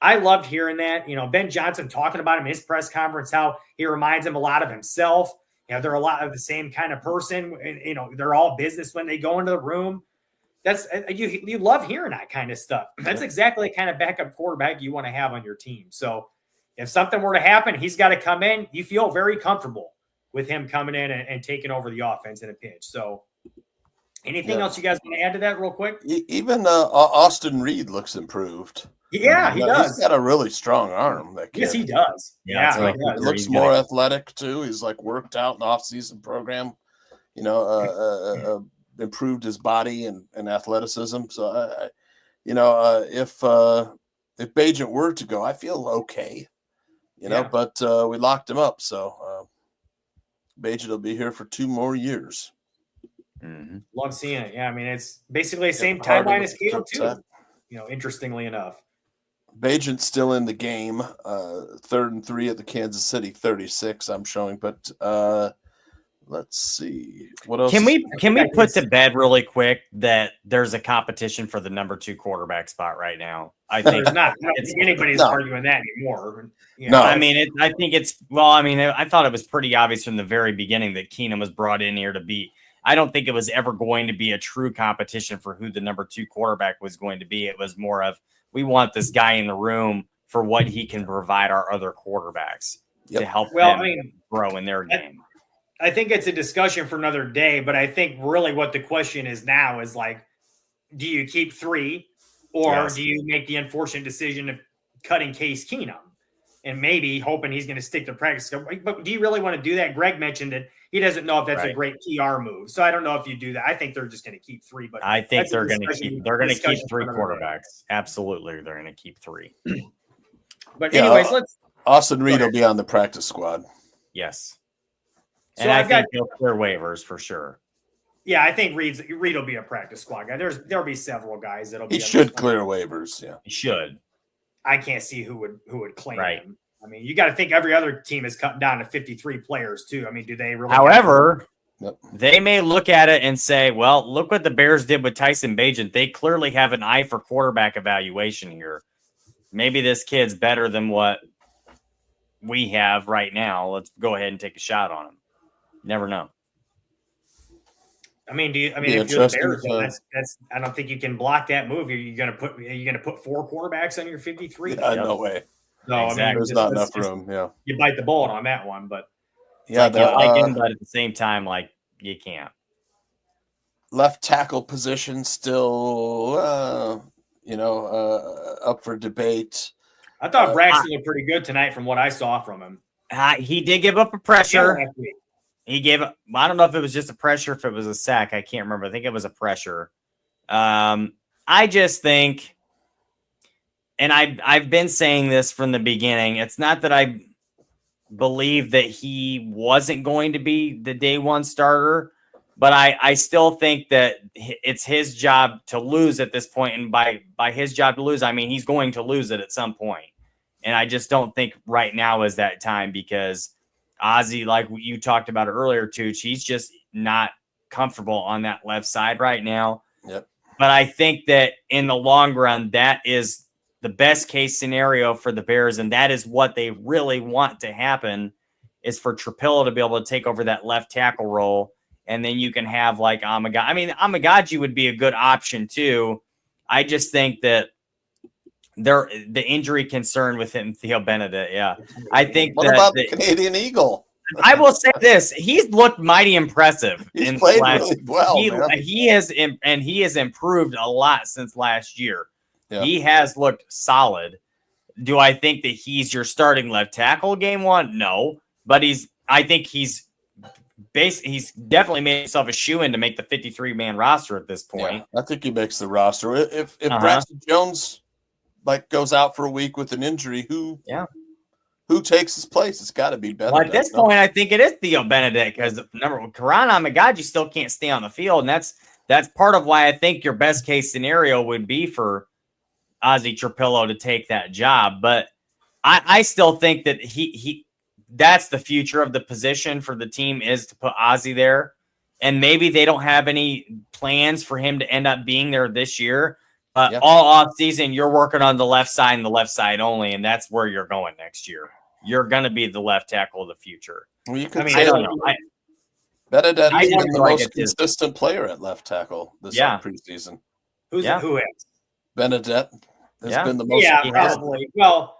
I loved hearing that, Ben Johnson talking about him in his press conference, how he reminds him a lot of himself. They're a lot of the same kind of person. And, they're all business when they go into the room. That's you love hearing that kind of stuff. That's exactly the kind of backup quarterback you want to have on your team. So if something were to happen, he's got to come in. You feel very comfortable with him coming in and taking over the offense in a pinch. So Anything else you guys want to add to that real quick? Even Austin Reed looks improved. Yeah, he does. He's got a really strong arm. That kid. Yes, he does. Yeah, like, he does. He looks more athletic too. He's like worked out an off-season program. Improved his body and athleticism. So if Bajent were to go, I feel okay. But we locked him up, so Bajent will be here for 2 more years. Mm-hmm. Love seeing it. Yeah, I mean it's basically the same timeline as Caleb too. Interestingly enough. Bajent's still in the game. 3rd and 3 at the Kansas City 36. I'm showing, but let's see what else. Can we put to bed really quick that there's a competition for the number 2 quarterback spot right now? I think there's not. I don't think anybody's arguing that anymore. No, I mean I think it's I thought it was pretty obvious from the very beginning that Keenum was brought in here to be. I don't think it was ever going to be a true competition for who the number 2 quarterback was going to be. It was more of, we want this guy in the room for what he can provide our other quarterbacks to help them grow in their game. I think it's a discussion for another day, but I think really what the question is now is like, do you keep 3 or do you make the unfortunate decision of cutting Case Keenum and maybe hoping he's going to stick to practice? But do you really want to do that? Greg mentioned that he doesn't know if that's a great PR move. So I don't know if you do that. I think they're just going to keep 3, but I think they're going to keep 3 quarterbacks. Absolutely. They're going to keep 3. But anyways, Austin Reed will be on the practice squad. Yes. So and I think he'll clear waivers for sure. Yeah, I think Reed will be a practice squad guy. There'll be several guys that'll be. He should clear waivers. Yeah, he should. I can't see who would claim him. I mean, you got to think every other team is cut down to 53 players too. I mean, do they really? However, they may look at it and say, "Well, look what the Bears did with Tyson Bagent. They clearly have an eye for quarterback evaluation here. Maybe this kid's better than what we have right now. Let's go ahead and take a shot on him." Never know. I mean, if you're the Bears, that's I don't think you can block that move. Are you gonna put 4 quarterbacks on your 53? No way. No, exactly. I mean, there's not enough room. Yeah, you bite the bullet on that one, but yeah, but at the same time, you can't. Left tackle position still, up for debate. I thought Braxton looked pretty good tonight from what I saw from him. He did give up a pressure. He gave up. I don't know if it was just a pressure, if it was a sack. I can't remember. I think it was a pressure. I just think, and I've been saying this from the beginning, it's not that I believe that he wasn't going to be the day 1 starter, but I still think that it's his job to lose at this point. And by his job to lose, I mean he's going to lose it at some point. And I just don't think right now is that time, because Ozzie, like you talked about earlier, Tooch, he's just not comfortable on that left side right now. Yep. But I think that in the long run, that is the best case scenario for the Bears, and that is what they really want to happen, is for Trapillo to be able to take over that left tackle role, and then you can have like Amagaji. I mean, Amagaji would be a good option too. I just think that the injury concern with him, Theo Benedict. Yeah. I think what about the Canadian Eagle? I will say this. He's looked mighty impressive. He's played really well. He has improved a lot since last year. Yeah. He has looked solid. Do I think that he's your starting left tackle game 1? No, but I think he's definitely made himself a shoe-in to make the 53-man roster at this point. Yeah, I think he makes the roster. If Braxton Jones goes out for a week with an injury, who takes his place? It's got to be Benedict. Well, at this point, I think it is Theo Benedict, because Karan Amagaji still can't stay on the field, and that's part of why I think your best case scenario would be for Ozzie Trapillo to take that job. But I still think that he that's the future of the position for the team, is to put Ozzie there, and maybe they don't have any plans for him to end up being there this year. All off season, you're working on the left side and the left side only, and that's where you're going next year. You're going to be the left tackle of the future. Well, I don't know. Benedict has been the most consistent player at left tackle this preseason. Who is? Benedict has been the most. Yeah, probably. Well,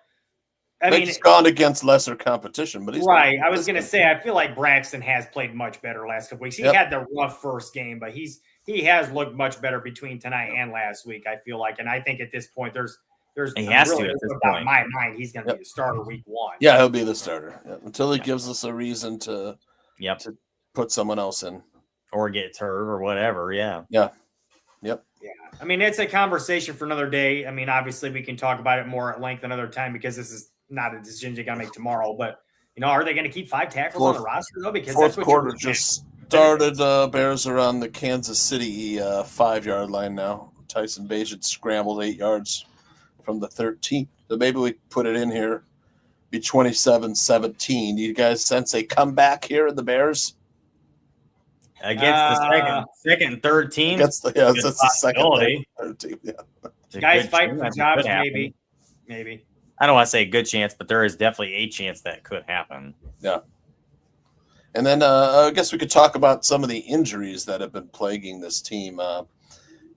I mean, he's gone against lesser competition, but he's right. I was going to say, I feel like Braxton has played much better last couple weeks. He had the rough first game, but he's he has looked much better between tonight and last week, I feel like. And I think at this point, he has to at this point. In my mind, he's going to be the starter week 1. Yeah, he'll be the starter until he gives us a reason to put someone else in. Or gets hurt or whatever, Yep. Yeah. I mean, it's a conversation for another day. I mean, obviously, we can talk about it more at length another time because this is not a decision you got to make tomorrow. But, are they going to keep 5 tackles on the roster, though? Because fourth that's what quarter just started. Bears are on the Kansas City 5-yard line now. Tyson Bagent scrambled 8 yards from the 13th. So maybe we put it in here, be 27-17. Do you guys sense a comeback here in the Bears? Against the second and third team? That's the second third team. Yeah. Guys fighting for jobs, maybe. I don't want to say a good chance, but there is definitely a chance that could happen. Yeah. And then I guess we could talk about some of the injuries that have been plaguing this team.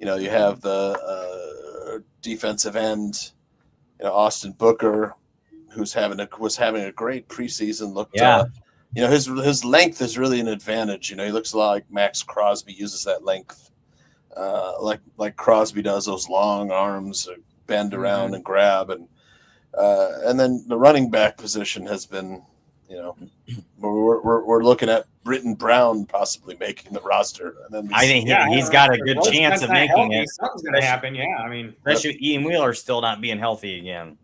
You have the defensive end, Austin Booker, who's was having a great preseason. His length is really an advantage. He looks a lot like Max Crosby, uses that length, like Crosby does, those long arms, bend around and grab, and then the running back position has been, we're looking at Britton Brown possibly making the roster, and then I think he's got a good chance of making it. Something's going to happen, yeah. I mean, especially Ian Wheeler still not being healthy again.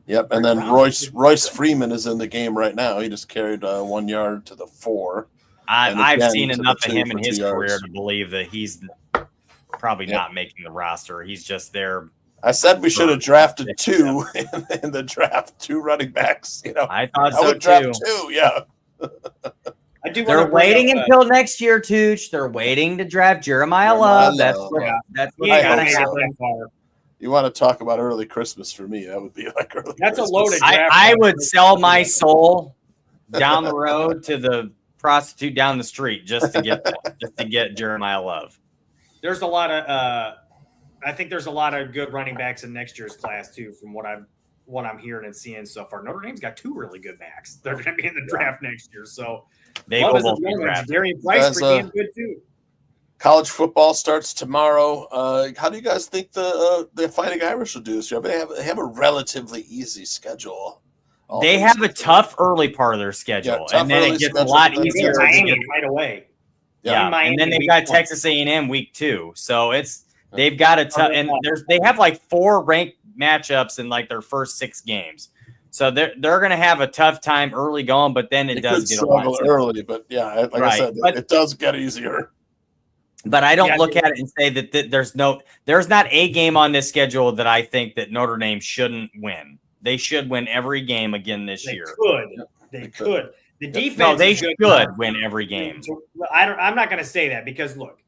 Yep, and then Royce Freeman is in the game right now. He just carried 1 yard to the 4. I've seen enough of him in his career to believe that he's probably not making the roster. He's just there. I said we should have drafted 2 in the draft, 2 running backs. I thought so I would draft 2. Yeah. They're waiting until next year, Tooch. They're waiting to draft Jeremiah Love. That's what's going to happen. You want to talk about early Christmas for me? That would be like early. That's Christmas. A loaded. I would sell my soul down the road to the prostitute down the street just to get Jeremiah Love. There's a lot of. I think there's a lot of good running backs in next year's class too, from what I'm hearing and seeing so far. Notre Dame's got 2 really good backs. They're going to be in the draft next year, so they will both be drafted. Darian Price pretty damn good too. College football starts tomorrow. How do you guys think the Fighting Irish will do this year? They have a relatively easy schedule. They have a tough early part of their schedule, and then it gets a lot easier right away. Yeah, and then they've got Texas A&M week 2, so they've got a tough, and they have like 4 ranked matchups in like their first 6 games. So they're going to have a tough time early going, but then it does get a lot early. But yeah, I said, it does get easier. But I don't look at it and say that there's not a game on this schedule that I think that Notre Dame shouldn't win. They should win every game again this year. They could. The defense. No, they should win every game. I'm not going to say that because look,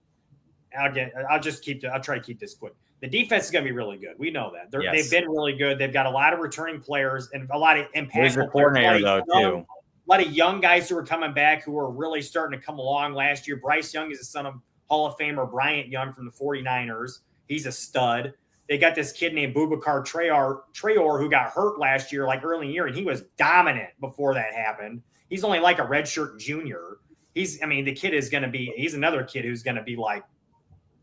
I'll try to keep this quick. The defense is going to be really good. We know that they've been really good. They've got a lot of returning players and a lot of impactful coordinator though too. A lot of young guys who are coming back who are really starting to come along. Last year, Bryce Young is the son of Hall of Famer Bryant Young from the 49ers. He's a stud. They got this kid named Boubacar Traore who got hurt last year, like early in the year, and he was dominant before that happened. He's only like a redshirt junior. He's another kid who's going to be like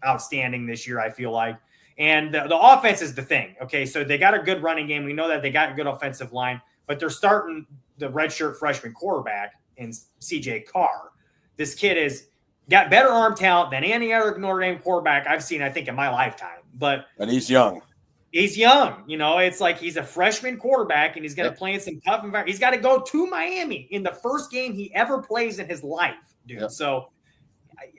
outstanding this year, I feel like. And the offense is the thing. Okay, so they got a good running game. We know that they got a good offensive line, but they're starting the redshirt freshman quarterback in CJ Carr. This kid has got better arm talent than any other Notre Dame quarterback I've seen, I think, in my lifetime. And he's young. He's young. It's like he's a freshman quarterback, and he's going to play in some tough environment. He's got to go to Miami in the first game he ever plays in his life, dude. Yep. So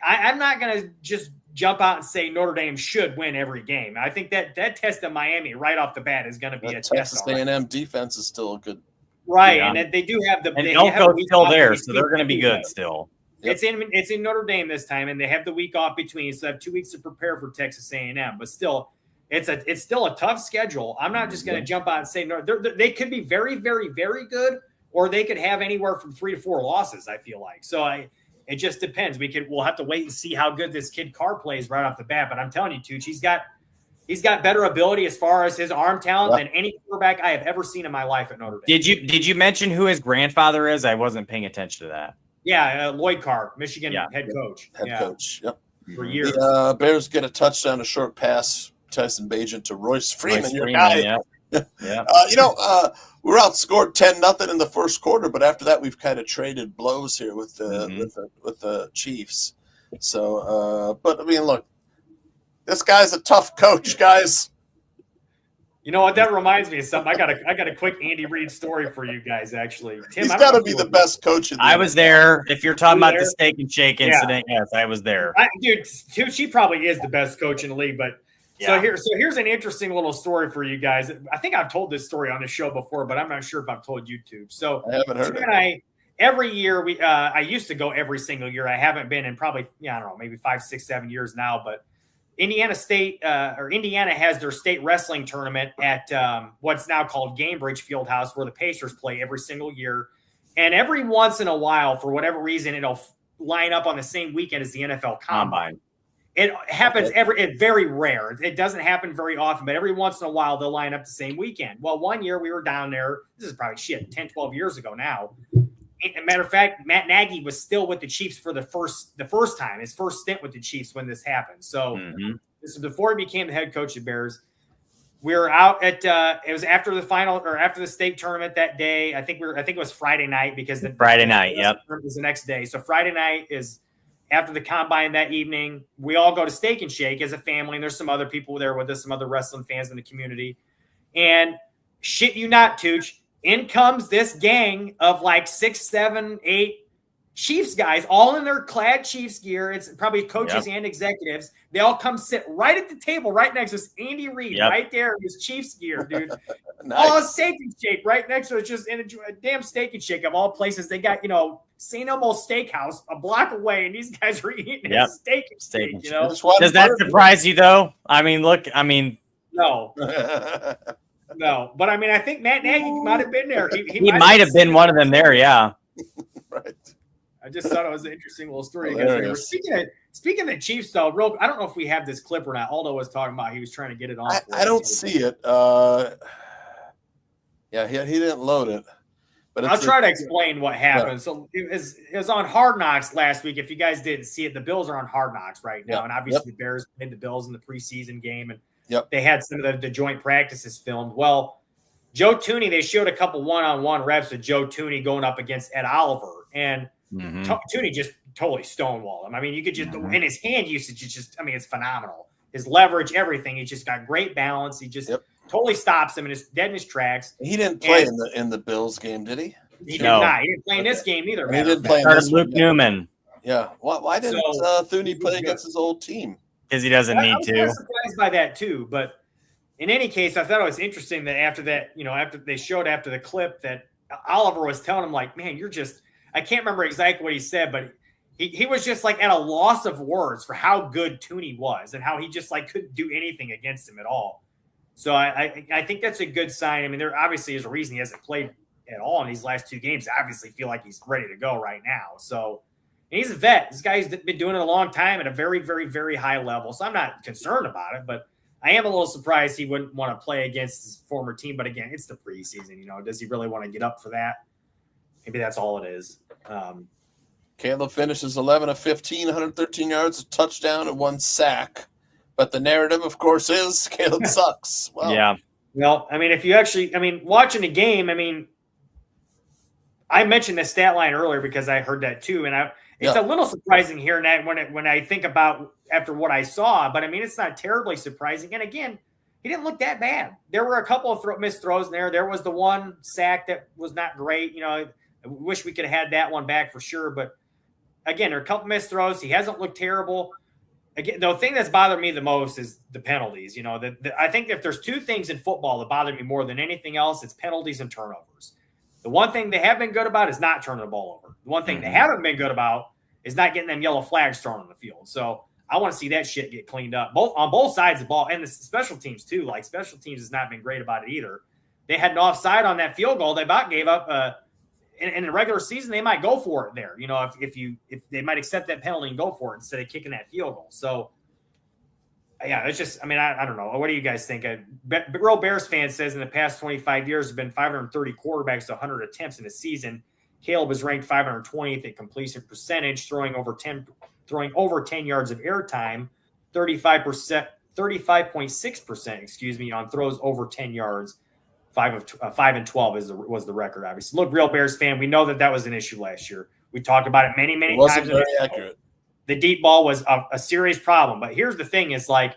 I'm not going to just jump out and say Notre Dame should win every game. I think that test in Miami right off the bat is going to be a test. Texas A&M defense is still a good. Right, yeah. And they do have and Elko's still there, so they're going to be good still. Yep. It's in Notre Dame this time, and they have the week off between, so they have 2 weeks to prepare for Texas A&M. But still, it's still a tough schedule. I'm not just going to jump out and say no. They could be very, very, very good, or they could have anywhere from 3 to 4 losses. I feel like it just depends. We'll have to wait and see how good this kid Carr plays right off the bat. But I'm telling you, Tooch, he's got better ability as far as his arm talent than any quarterback I have ever seen in my life at Notre Dame. Did you mention who his grandfather is? I wasn't paying attention to that. Yeah, Lloyd Carr, Michigan head coach. Head coach. Yep. for years. The Bears get a touchdown, a short pass, Tyson Bagent to Royce Freeman, your guy. Yeah. Yeah. We're outscored 10-0 in the first quarter, but after that, we've kind of traded blows here with the Chiefs. So, but I mean, look, this guy's a tough coach, guys. You know what? That reminds me of something. I got a quick Andy Reid story for you guys. Actually, Tim, He's got to be the best coach. I was there. If you're talking about the Steak and Shake incident, yes, I was there. Dude, she probably is the best coach in the league. But here's an interesting little story for you guys. I think I've told this story on the show before, but I'm not sure if I've told YouTube. So I haven't heard Tim and every year I used to go every single year. I haven't been in probably I don't know, maybe 5, 6, 7 years now, but. Indiana has their state wrestling tournament at what's now called Gamebridge Fieldhouse, where the Pacers play every single year. And every once in a while, for whatever reason, it'll line up on the same weekend as the NFL Combine. It happens it's very rare. It doesn't happen very often, but every once in a while, they'll line up the same weekend. Well, one year we were down there. This is probably 10, 12 years ago now. As a matter of fact, Matt Nagy was still with the Chiefs for the first time, his first stint with the Chiefs when this happened. So this is before he became the head coach of the Bears. We were out at it was after the final or after the state tournament that day. I think it was Friday night because Friday night, was the next day. So Friday night is after the combine that evening. We all go to Steak and Shake as a family, and there's some other people there with us, some other wrestling fans in the community. And shit you not, Tooch. In comes this gang of like 6, 7, 8 Chiefs guys, all in their clad Chiefs gear. It's probably coaches and executives. They all come sit right at the table, right next to us. Andy Reid, right there in his Chiefs gear, dude. Nice. All a Steak and Shake right next to us, just in a damn Steak and Shake of all places. They got, St. Elmo's Steakhouse a block away, and these guys are eating a steak and shake, Does that surprise you, though? I mean, no. No, but I mean, I think Matt Nagy might have been there. He might have been one of them there, yeah. Right. I just thought it was an interesting little story. Speaking of the Chiefs, though, I don't know if we have this clip or not. Aldo was talking about he was trying to get it on. I don't see it. He didn't load it. But I'll try to explain what happened. Yeah. So it was on Hard Knocks last week. If you guys didn't see it, the Bills are on Hard Knocks right now, and obviously the Bears played the Bills in the preseason game, and they had some of the joint practices filmed. Well, Joe Tooney, they showed a couple one-on-one reps of Joe Tooney going up against Ed Oliver, and Tooney just totally stonewalled him. I mean, you could just in his hand usage, it's phenomenal. His leverage, everything. He just got great balance. He just totally stops him and is dead in his tracks. He didn't play in the Bills game, did he? He did not. He didn't play in this game either. He didn't play in this Luke Newman. Yeah. Why didn't Thuney play against his old team? Because he doesn't need to. I was surprised by that too. But in any case, I thought it was interesting that after they showed after the clip that Oliver was telling him, like, man, I can't remember exactly what he said, but he was just like at a loss of words for how good Tooney was and how he just like couldn't do anything against him at all. So I think that's a good sign. I mean, there obviously is a reason he hasn't played at all in these last 2 games. I obviously feel like he's ready to go right now. So, and he's a vet. This guy's been doing it a long time at a very, very, very high level. So I'm not concerned about it, but I am a little surprised he wouldn't want to play against his former team. But again, it's the preseason. Does he really want to get up for that? Maybe that's all it is. Caleb finishes 11 of 15, 113 yards, a touchdown, and 1 sack. But the narrative, of course, is Caleb sucks. Well, yeah. Well, I mean, if you actually, watching the game, I mentioned the stat line earlier because I heard that too, and it's a little surprising hearing that when I think about after what I saw. But it's not terribly surprising. And again, he didn't look that bad. There were a couple of missed throws in there. There was the one sack that was not great. I wish we could have had that one back for sure. But again, there are a couple missed throws. He hasn't looked terrible. Again, the thing that's bothered me the most is the penalties. I think if there's 2 things in football that bother me more than anything else, it's penalties and turnovers. The one thing they have been good about is not turning the ball over. The one thing they haven't been good about is not getting them yellow flags thrown on the field. So I want to see that shit get cleaned up, on both sides of the ball, and the special teams too. Like, special teams has not been great about it either. They had an offside on that field goal. They about gave up. In the regular season, they might go for it there. If they might accept that penalty and go for it instead of kicking that field goal. So, yeah, it's just, I don't know. What do you guys think? Real Bears fan says in the past 25 years, there have been 530 quarterbacks to 100 attempts in a season. Caleb was ranked 520th at completion percentage, throwing over 10 yards of air time, 35.6%, on throws over 10 yards. 5 and 12 was the record, obviously. Look, real Bears fan, we know that was an issue last year. We talked about it many times. Wasn't very accurate. The deep ball was a serious problem. But here's the thing: is like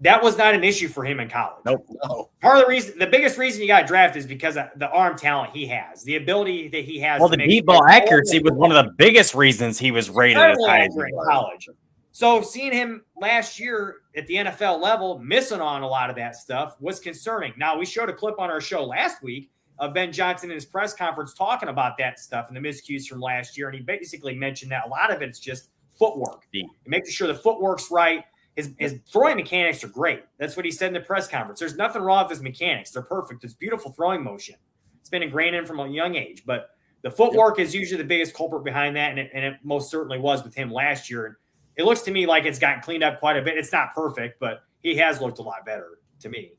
that was not an issue for him in college. Nope. No. Part of the reason, the biggest reason he got drafted is because of the arm talent he has, the ability that he has. Well, the deep ball accuracy was one of the biggest reasons he was rated as high as in college. So seeing him last year at the NFL level missing on a lot of that stuff was concerning. Now, we showed a clip on our show last week of Ben Johnson in his press conference talking about that stuff and the miscues from last year, and he basically mentioned that a lot of it's just footwork. Making sure the footwork's right. His throwing mechanics are great. That's what he said in the press conference. There's nothing wrong with his mechanics. They're perfect. It's beautiful throwing motion. It's been ingrained in from a young age. But the footwork is usually the biggest culprit behind that, and it most certainly was with him last year. It looks to me like it's gotten cleaned up quite a bit. It's not perfect, but he has looked a lot better to me.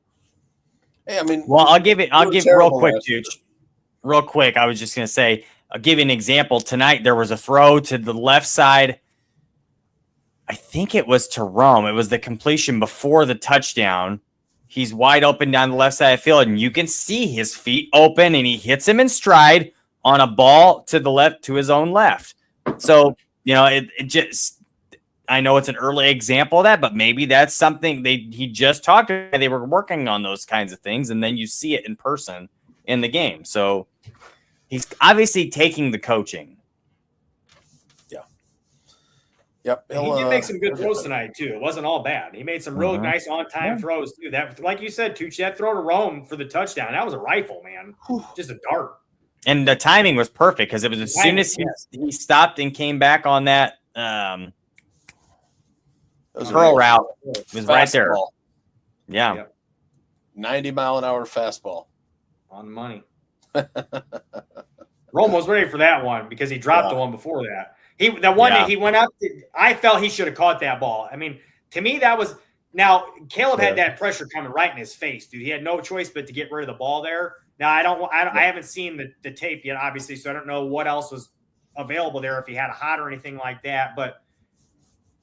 Hey, I mean, well, I'll give real quick, Tooch. Real quick, I was just going to say, I'll give you an example. Tonight, there was a throw to the left side. I think it was to Rome. It was the completion before the touchdown. He's wide open down the left side of the field, and you can see his feet open, and he hits him in stride on a ball to the left, to his own left. So, it just, I know it's an early example of that, but maybe that's something he just talked about. They were working on those kinds of things, and then you see it in person in the game. So he's obviously taking the coaching. Yep. He did make some good throws tonight, too. It wasn't all bad. He made some really nice on-time throws, too. That, like you said, Tooch, that throw to Rome for the touchdown, that was a rifle, man. Just a dart. And the timing was perfect because it was as soon as he stopped and came back on that curl route, it was right there. Yeah. Yep. 90-mile-an-hour fastball. On the money. Rome was ready for that one because he dropped the one before that. That he went up, I felt he should have caught that ball. I mean, to me, that was – now, Caleb had that pressure coming right in his face, dude. He had no choice but to get rid of the ball there. Now, I haven't seen the tape yet, obviously, so I don't know what else was available there, if he had a hot or anything like that. But,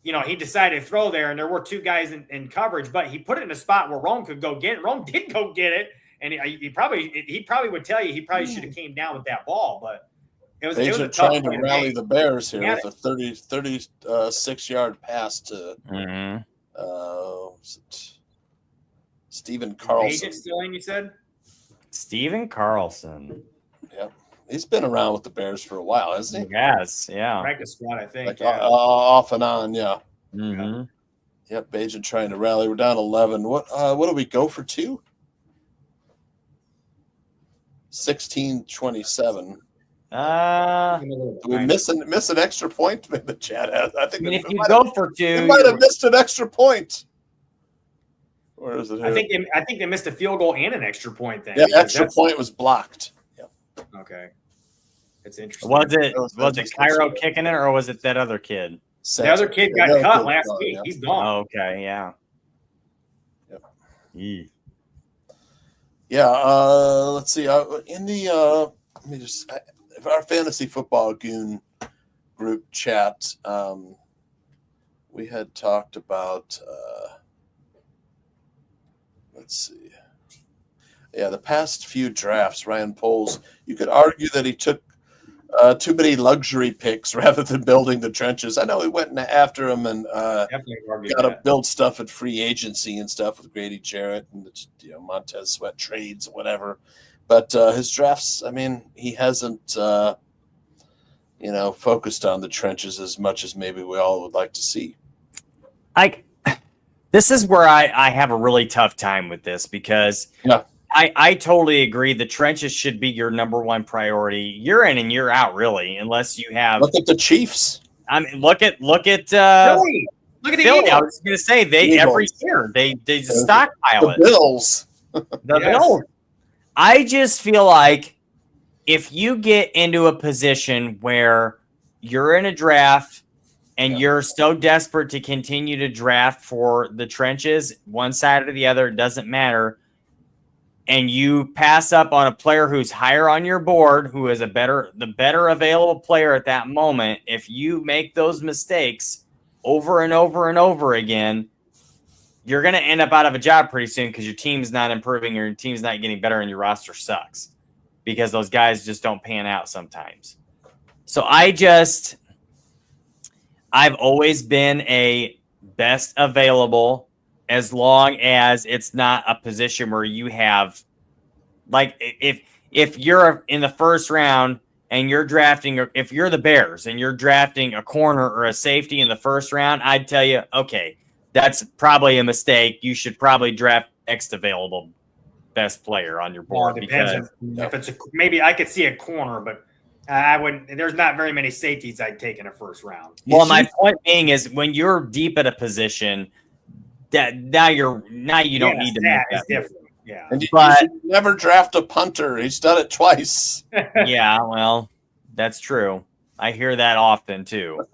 he decided to throw there, and there were two guys in coverage, but he put it in a spot where Rome could go get it. Rome did go get it, and he probably would tell you he probably should have came down with that ball, but – It was a tough trying to rally the Bears here with a 36-yard pass to Stephen Carlson. Agent still in, you said? Stephen Carlson. Yep. He's been around with the Bears for a while, hasn't he? Yes, yeah. Practice squad, I think. Off and on, yeah. Mm-hmm. Yep, Bajan trying to rally. We're down 11. What do we go for 2? 16-27. Did we miss an extra point? The chat has. I think if you go for 2, you might have missed an extra point. Where is it here? I think they missed a field goal and an extra point then. Yeah, extra point was blocked. Yep. Okay. It's interesting. Was it Cairo kicking it, or was it that other kid? The other kid got cut last week. He's gone. Oh, okay, yeah. Yep. Yeah. Let's see. In the let me just. Our fantasy football goon group chat, we had talked about let's see, the past few drafts. Ryan Poles, you could argue that he took too many luxury picks rather than building the trenches. I know he went after him and got to build stuff at free agency and stuff with Grady Jarrett and Montez Sweat trades, whatever. But his drafts, I mean, he hasn't, focused on the trenches as much as maybe we all would like to see. This is where I have a really tough time with this because I totally agree. The trenches should be your number one priority year in and year out, really, unless you have. Look at the Chiefs. I mean, look at Philly. Look at the Philly. Eagles. I was going to say every year they stockpile it. The Bills. Bills. I just feel like if you get into a position where you're in a draft and you're so desperate to continue to draft for the trenches, one side or the other, it doesn't matter. and you pass up on a player who's higher on your board, who is the better available player at that moment, if you make those mistakes over and over and over again, you're going to end up out of a job pretty soon because your team's not improving, your team's not getting better, and your roster sucks because those guys just don't pan out sometimes. So I've always been a best available as long as it's not a position where you have, like, if you're in the first round and you're drafting, or if you're the Bears and you're drafting a corner or a safety in the first round, I'd tell you, okay, that's probably a mistake. You should probably draft next available best player on your board. Because if it's maybe I could see a corner, but I wouldn't. There's not very many safeties I'd take in a first round. Well, my point being is when you're deep at a position, that now you don't need to make that different. Yeah, and you should never draft a punter. He's done it twice. Yeah, well, that's true. I hear that often too.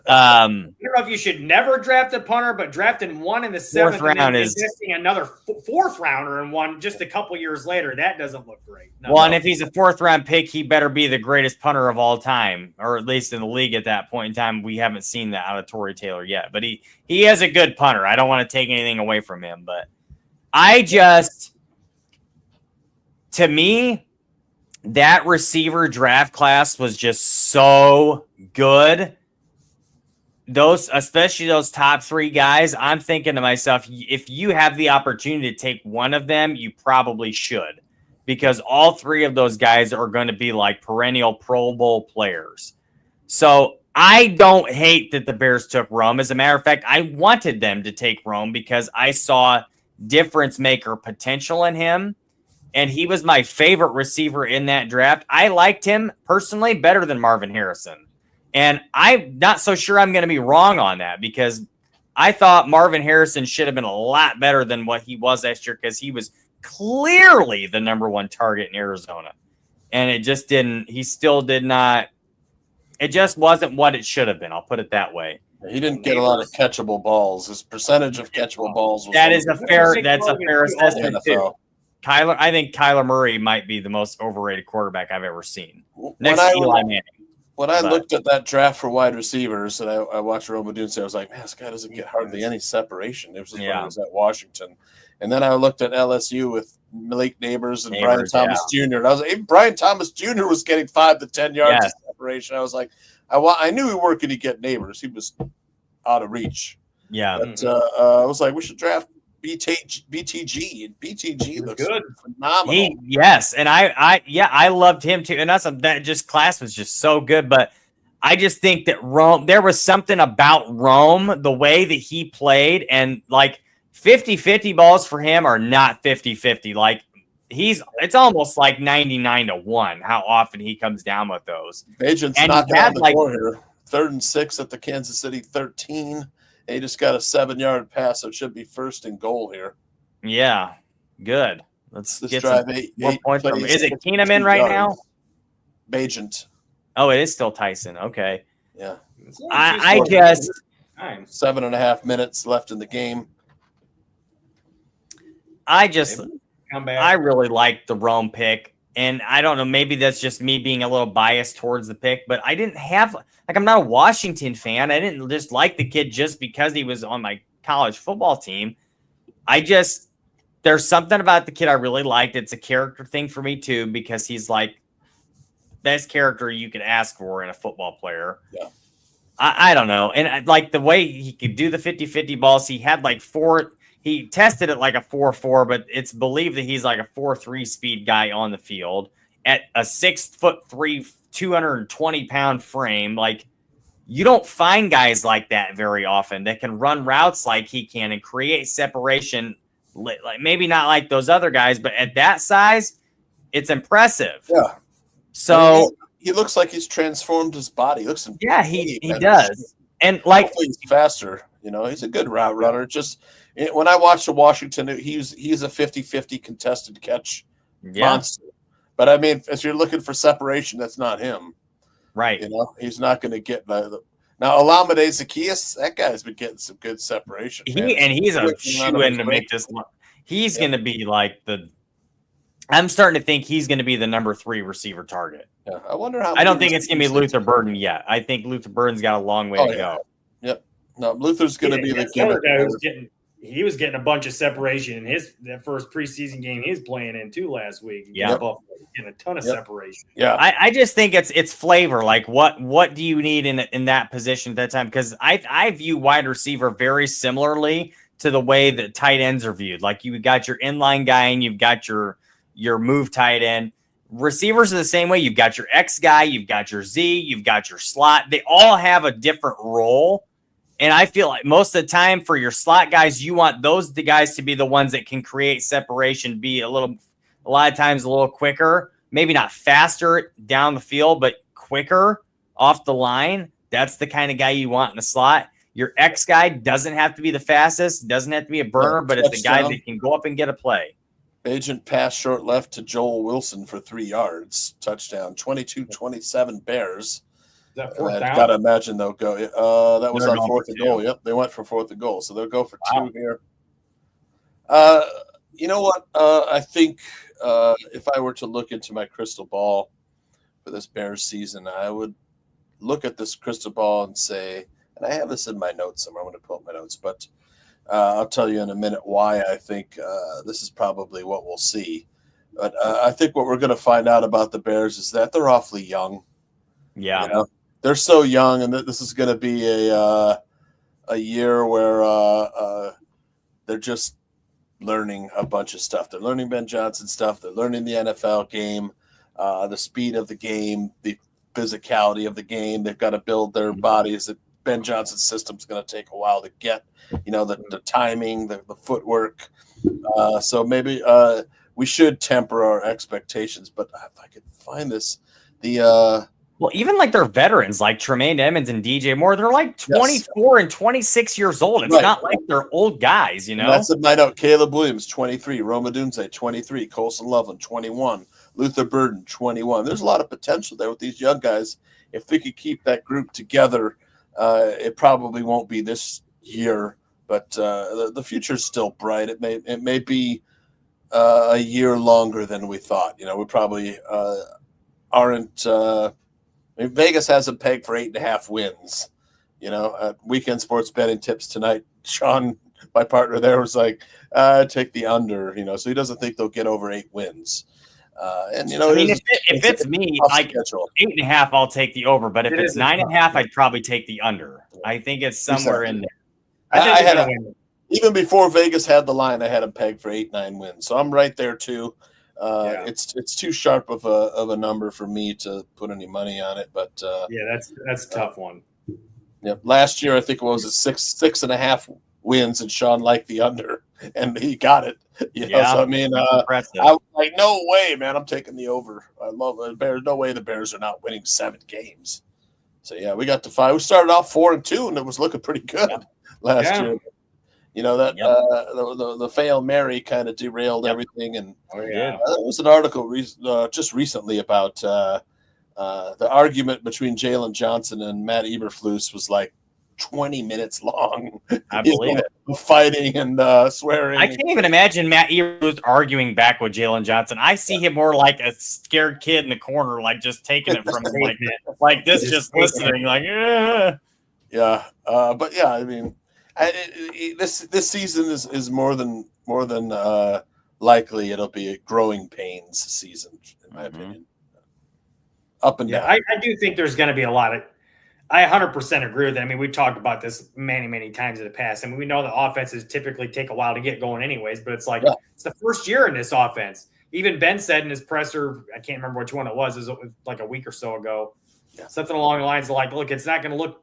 I don't know if you should never draft a punter, but drafting one in the seventh round and investing another fourth rounder in one just a couple years later, that doesn't look great. And if he's a fourth round pick, he better be the greatest punter of all time, or at least in the league at that point in time. We haven't seen that out of Torrey Taylor yet, but he is a good punter. I don't want to take anything away from him, but to me, that receiver draft class was just so good. Especially those top three guys, I'm thinking to myself, if you have the opportunity to take one of them, you probably should, because all three of those guys are going to be like perennial Pro Bowl players. So I don't hate that the Bears took Rome. As a matter of fact, I wanted them to take Rome because I saw difference maker potential in him. And he was my favorite receiver in that draft. I liked him personally better than Marvin Harrison. And I'm not so sure I'm going to be wrong on that, because I thought Marvin Harrison should have been a lot better than what he was last year, because he was clearly the number one target in Arizona. And it just wasn't what it should have been. I'll put it that way. He didn't get a lot of catchable balls. His percentage of catchable balls was that's a fair assessment too. I think Kyler Murray might be the most overrated quarterback I've ever seen. Next to Eli Manning. When I looked at that draft for wide receivers, and I watched Rome Odunze, I was like, man, this guy doesn't get hardly any separation. It was when he was at Washington. And then I looked at LSU with Malik Neighbors and Brian Thomas Jr. And I was like, Brian Thomas Jr. was getting 5 to 10 yards of separation. I was like, I knew we weren't going to get Neighbors. He was out of reach. Yeah. But I was like, we should draft BTG, and BTG looks good, phenomenal. And I loved him too. And that class was just so good. But I just think that Rome, there was something about Rome, the way that he played, and like 50-50 balls for him are not 50-50. Like it's almost like 99-1 how often he comes down with those. Agent's knocking on the door here. 3rd and 6 at the Kansas City 13. He just got a 7-yard pass, so it should be 1st and goal here. Yeah, good. Let's get drive some 8 points from him. Is it Keenum in right now? Bagent. Oh, it is still Tyson. Okay. Yeah. I just 7.5 minutes left in the game. I really like the Rome pick. And I don't know, maybe that's just me being a little biased towards the pick, but I didn't have, I'm not a Washington fan. I didn't just like the kid just because he was on my college football team. There's something about the kid I really liked. It's a character thing for me too, because he's like best character you could ask for in a football player. Yeah. I don't know. And I like the way he could do the 50-50 balls. He had like he tested it like a 4.4, but it's believed that he's like a 4.3 speed guy on the field at a 6'3", 220-pound frame. Like, you don't find guys like that very often that can run routes like he can and create separation. Like, maybe not like those other guys, but at that size, it's impressive. Yeah. So he looks like he's transformed his body. He looks he does. And like, hopefully he's faster. You know, he's a good route runner. Just when I watched the Washington, he's a 50-50 contested catch monster. But I mean, if you're looking for separation, that's not him. Right. You know, he's not going to get now Olamide Zaccheaus, that guy's been getting some good separation. He's a shoe-in to make this. He's going to be like I'm starting to think he's going to be the number 3 receiver target. Yeah, I wonder how. I don't think it's going to be Luther Burden yet. I think Luther Burden's got a long way to go. Yep. No, Luther's going to be the other guy he was getting a bunch of separation in that first preseason game he was playing in too last week. Yeah, getting a ton of separation. Yeah, I just think it's flavor. Like what do you need in that position at that time? Because I view wide receiver very similarly to the way that tight ends are viewed. Like you got your inline guy and you've got your move tight end. Receivers are the same way. You've got your X guy, you've got your Z, you've got your slot. They all have a different role. And I feel like most of the time for your slot guys, you want the guys to be the ones that can create separation, be a lot of times a little quicker, maybe not faster down the field, but quicker off the line. That's the kind of guy you want in the slot. Your X guy doesn't have to be the fastest, doesn't have to be a burner, but it's the guy that can go up and get a play. Agent pass short left to Joel Wilson for 3 yards. Touchdown. 22-27 Bears. That fourth down? I've got to imagine they'll go. That was on 4th and goal. Yep, they went for 4th and goal. So they'll go for 2 here. You know what? I think if I were to look into my crystal ball for this Bears season, I would look at this crystal ball and say, and I have this in my notes somewhere. I'm going to pull up my notes, but I'll tell you in a minute why I think this is probably what we'll see. But I think what we're going to find out about the Bears is that they're awfully young. Yeah. You know? They're so young, and this is going to be a year where they're just learning a bunch of stuff. They're learning Ben Johnson stuff. They're learning the NFL game, the speed of the game, the physicality of the game. They've got to build their bodies. That Ben Johnson's system's going to take a while to get. You know, the timing, the footwork. So maybe we should temper our expectations. But if I could find this, well, even like their veterans, like Tremaine Edmonds and DJ Moore, they're like 24 and 26 years old. It's not like they're old guys, you know? And that's a night out. Caleb Williams, 23. Roma Dunze, 23. Colson Loveland, 21. Luther Burden, 21. There's a lot of potential there with these young guys. If we could keep that group together, it probably won't be this year, but the future's still bright. It may be a year longer than we thought. You know, we probably aren't Vegas has a peg for 8.5 wins. You know, weekend sports betting tips tonight. Sean, my partner there, was like, take the under, you know, so he doesn't think they'll get over 8 wins. And, you know, I mean, if it's me, like 8.5, I'll take the over. But if it's 9.5, I'd probably take the under. I think it's somewhere in there. I think even before Vegas had the line, I had a peg for 8-9 wins. So I'm right there too. It's too sharp of a number for me to put any money on it. But that's a tough one. Yep. Last year, I think it was 6.5 wins, and Sean liked the under, and he got it. You know? So I mean, I was like, no way, man, I'm taking the over. I love the Bears. No way the Bears are not winning 7 games. So yeah, we got to 5. We started off 4-2, and it was looking pretty good last year. You know that the fail Mary kind of derailed everything, and there was an article just recently about the argument between Jalen Johnson and Matt Eberflus was like 20 minutes long. I believe it. Fighting and swearing. I can't even imagine Matt Eberflus arguing back with Jalen Johnson. I see him more like a scared kid in the corner, like just taking it from him like this, just listening, like but yeah, I mean. This season is more than likely it'll be a growing pains season, in my opinion. Up and down. I do think there's going to be a lot of. I 100% agree with that. I mean, we talked about this many times in the past. I mean, we know the offenses typically take a while to get going, anyways. But it's like it's the first year in this offense. Even Ben said in his presser, I can't remember which one it was like a week or so ago, something along the lines of like, look, it's not going to look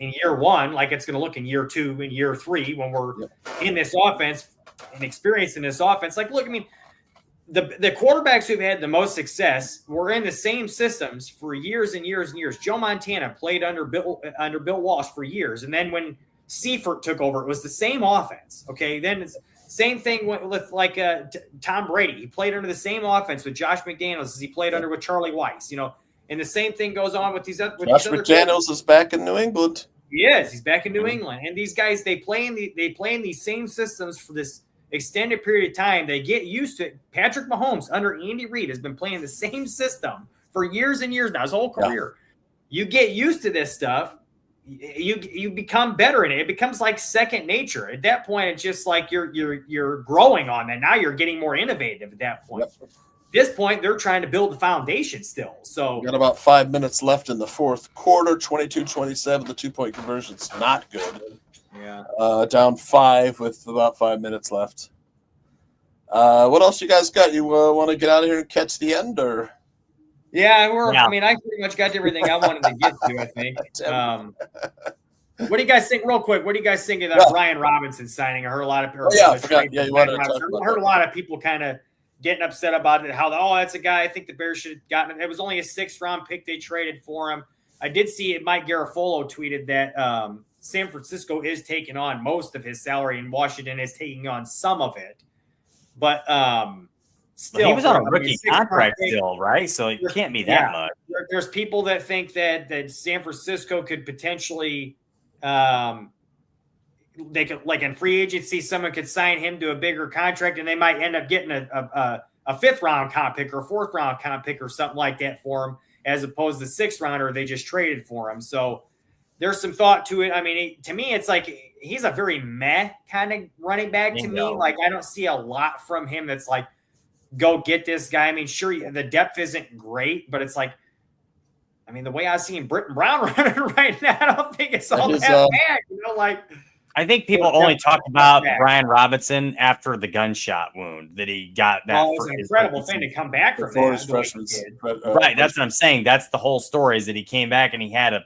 in year 1 like it's going to look in year 2 and year 3 when we're in this offense and experiencing this offense. Like, look, I mean, the quarterbacks who've had the most success were in the same systems for years and years and years. Joe Montana played under Bill Walsh for years, and then when Seifert took over, it was the same offense. Okay, then it's same thing with like Tom Brady. He played under the same offense with Josh McDaniels as he played under with Charlie Weiss. You know. And the same thing goes on with these other. Josh McDaniels is back in New England. He is. He's back in New England, and these guys they play in these same systems for this extended period of time, they get used to it. Patrick Mahomes under Andy Reid has been playing the same system for years and years now, his whole career. You get used to this stuff. You become better in it. It becomes like second nature. At that point, it's just like you're growing on that. Now you're getting more innovative at that point. At this point, they're trying to build the foundation still. So got about 5 minutes left in the fourth quarter, 22-27. The 2-point conversion's not good. Yeah. Down 5 with about 5 minutes left. What else you guys got? You want to get out of here and catch the end, or? Yeah, I mean, I pretty much got everything I wanted to get to, I think. What do you guys think, real quick? What do you guys think of that Brian Robinson signing? I heard a lot of people. I forgot. Yeah, you wanted to talk about I heard a lot of people kind of getting upset about it. How, that's a guy I think the Bears should have gotten. It was only a 6th-round pick they traded for him. I did see it. Mike Garafolo tweeted that San Francisco is taking on most of his salary and Washington is taking on some of it. But still, he was on a rookie contract still, right? So it can't be that much. There's people that think that San Francisco could potentially, they could, like in free agency, someone could sign him to a bigger contract, and they might end up getting a 5th-round comp pick or a 4th-round comp pick or something like that for him, as opposed to 6th-rounder they just traded for him. So there's some thought to it. I mean, to me, it's like he's a very meh kind of running back to me. Like, I don't see a lot from him that's like, go get this guy. I mean, sure, the depth isn't great, but it's like, I mean, the way I've seen Britton Brown running right now, I don't think it's all that bad. You know, like, I think people only talk about Brian Robinson after the gunshot wound that he got. That was an incredible thing to come back from his freshman. Right, that's what I'm saying. That's the whole story, is that he came back and he's had a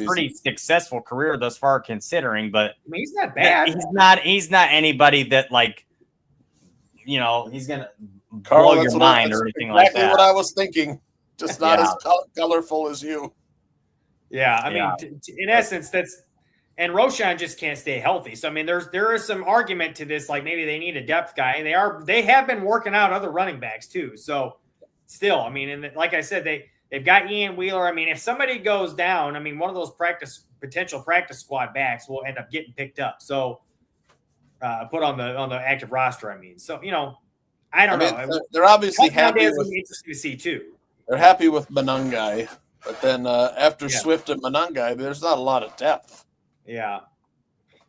pretty successful career thus far, considering. But I mean, he's not bad. He's not anybody that, like, you know, he's gonna blow your mind or anything like that. Exactly what I was thinking. Just not as colorful as you. Yeah, I mean, in essence, that's. And Roschon just can't stay healthy. So, I mean, there is some argument to this, like maybe they need a depth guy, and they have been working out other running backs too. So still, I mean, and like I said, they've got Ian Wheeler. I mean, if somebody goes down, I mean, one of those potential practice squad backs will end up getting picked up. So put on the active roster. I mean, so, you know, I don't know. They're obviously happy with, interesting to see too. They're happy with Monangai, but then after Swift and Monangai, there's not a lot of depth. Yeah.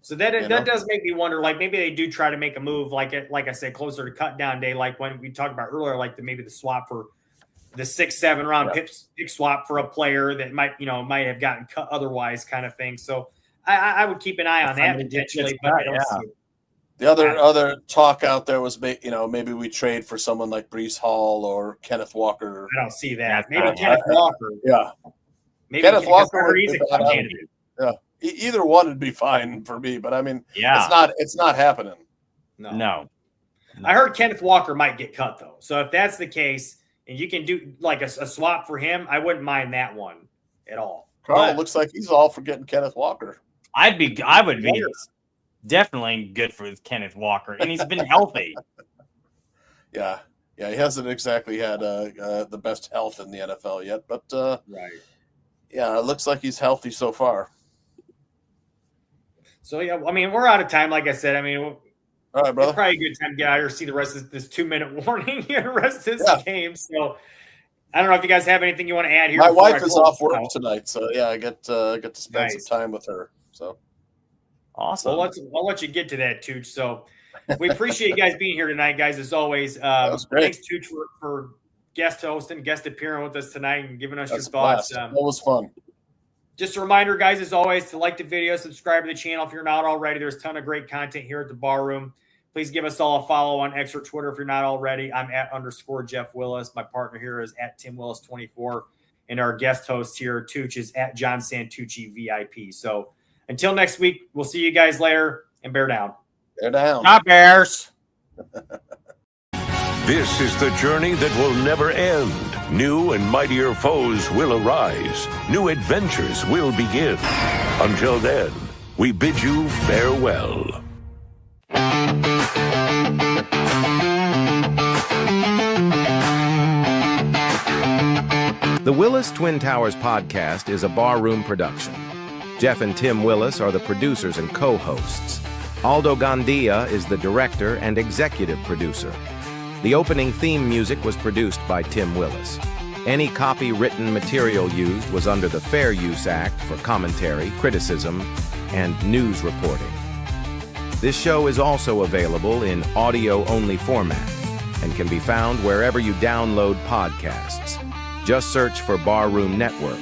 So that does make me wonder, like maybe they do try to make a move like I said, closer to cut down day, like when we talked about earlier, like maybe the swap for the 6-7 round pick swap for a player that might have gotten cut otherwise, kind of thing. So I would keep an eye on that potentially. But I don't see it. The other talk out there was, maybe we trade for someone like Breece Hall or Kenneth Walker. I don't see that. Maybe Kenneth Walker. Yeah. Maybe Kenneth Walker. He's a candidate. Yeah. Either one would be fine for me, but I mean, it's not happening. No. I heard Kenneth Walker might get cut though. So if that's the case, and you can do like a swap for him, I wouldn't mind that one at all. Carl looks like he's all for getting Kenneth Walker. I would be definitely good for Kenneth Walker, and he's been healthy. Yeah, he hasn't exactly had the best health in the NFL yet, but yeah, it looks like he's healthy so far. So, yeah, I mean, we're out of time. Like I said, I mean, all right, brother. It's probably a good time to get out here, see the rest of this 2-minute warning here, the rest of this game. So, I don't know if you guys have anything you want to add here. My wife is off work tonight, so yeah, I get to spend some time with her. So awesome. Well, I'll let you get to that, Tooch. So, we appreciate you guys being here tonight, guys. As always, thanks, Tooch, for guest appearing with us tonight and giving us your thoughts. That was fun. Just a reminder, guys, as always, to like the video, subscribe to the channel if you're not already. There's a ton of great content here at the Bar Room. Please give us all a follow on X or Twitter if you're not already. I'm @_ Jeff Willis. My partner here is @TimWillis24. And our guest host here, Tooch, is @John Santucci VIP. So until next week, we'll see you guys later, and bear down. Bear down. Not Bears. This is the journey that will never end. New and mightier foes will arise. New adventures will begin. Until then, we bid you farewell. The Willis Twin Towers podcast is a barroom production. Jeff and Tim Willis are the producers and co-hosts. Aldo Gandia is the director and executive producer. The opening theme music was produced by Tim Willis. Any copywritten material used was under the Fair Use Act for commentary, criticism, and news reporting. This show is also available in audio-only format and can be found wherever you download podcasts. Just search for Barroom Network.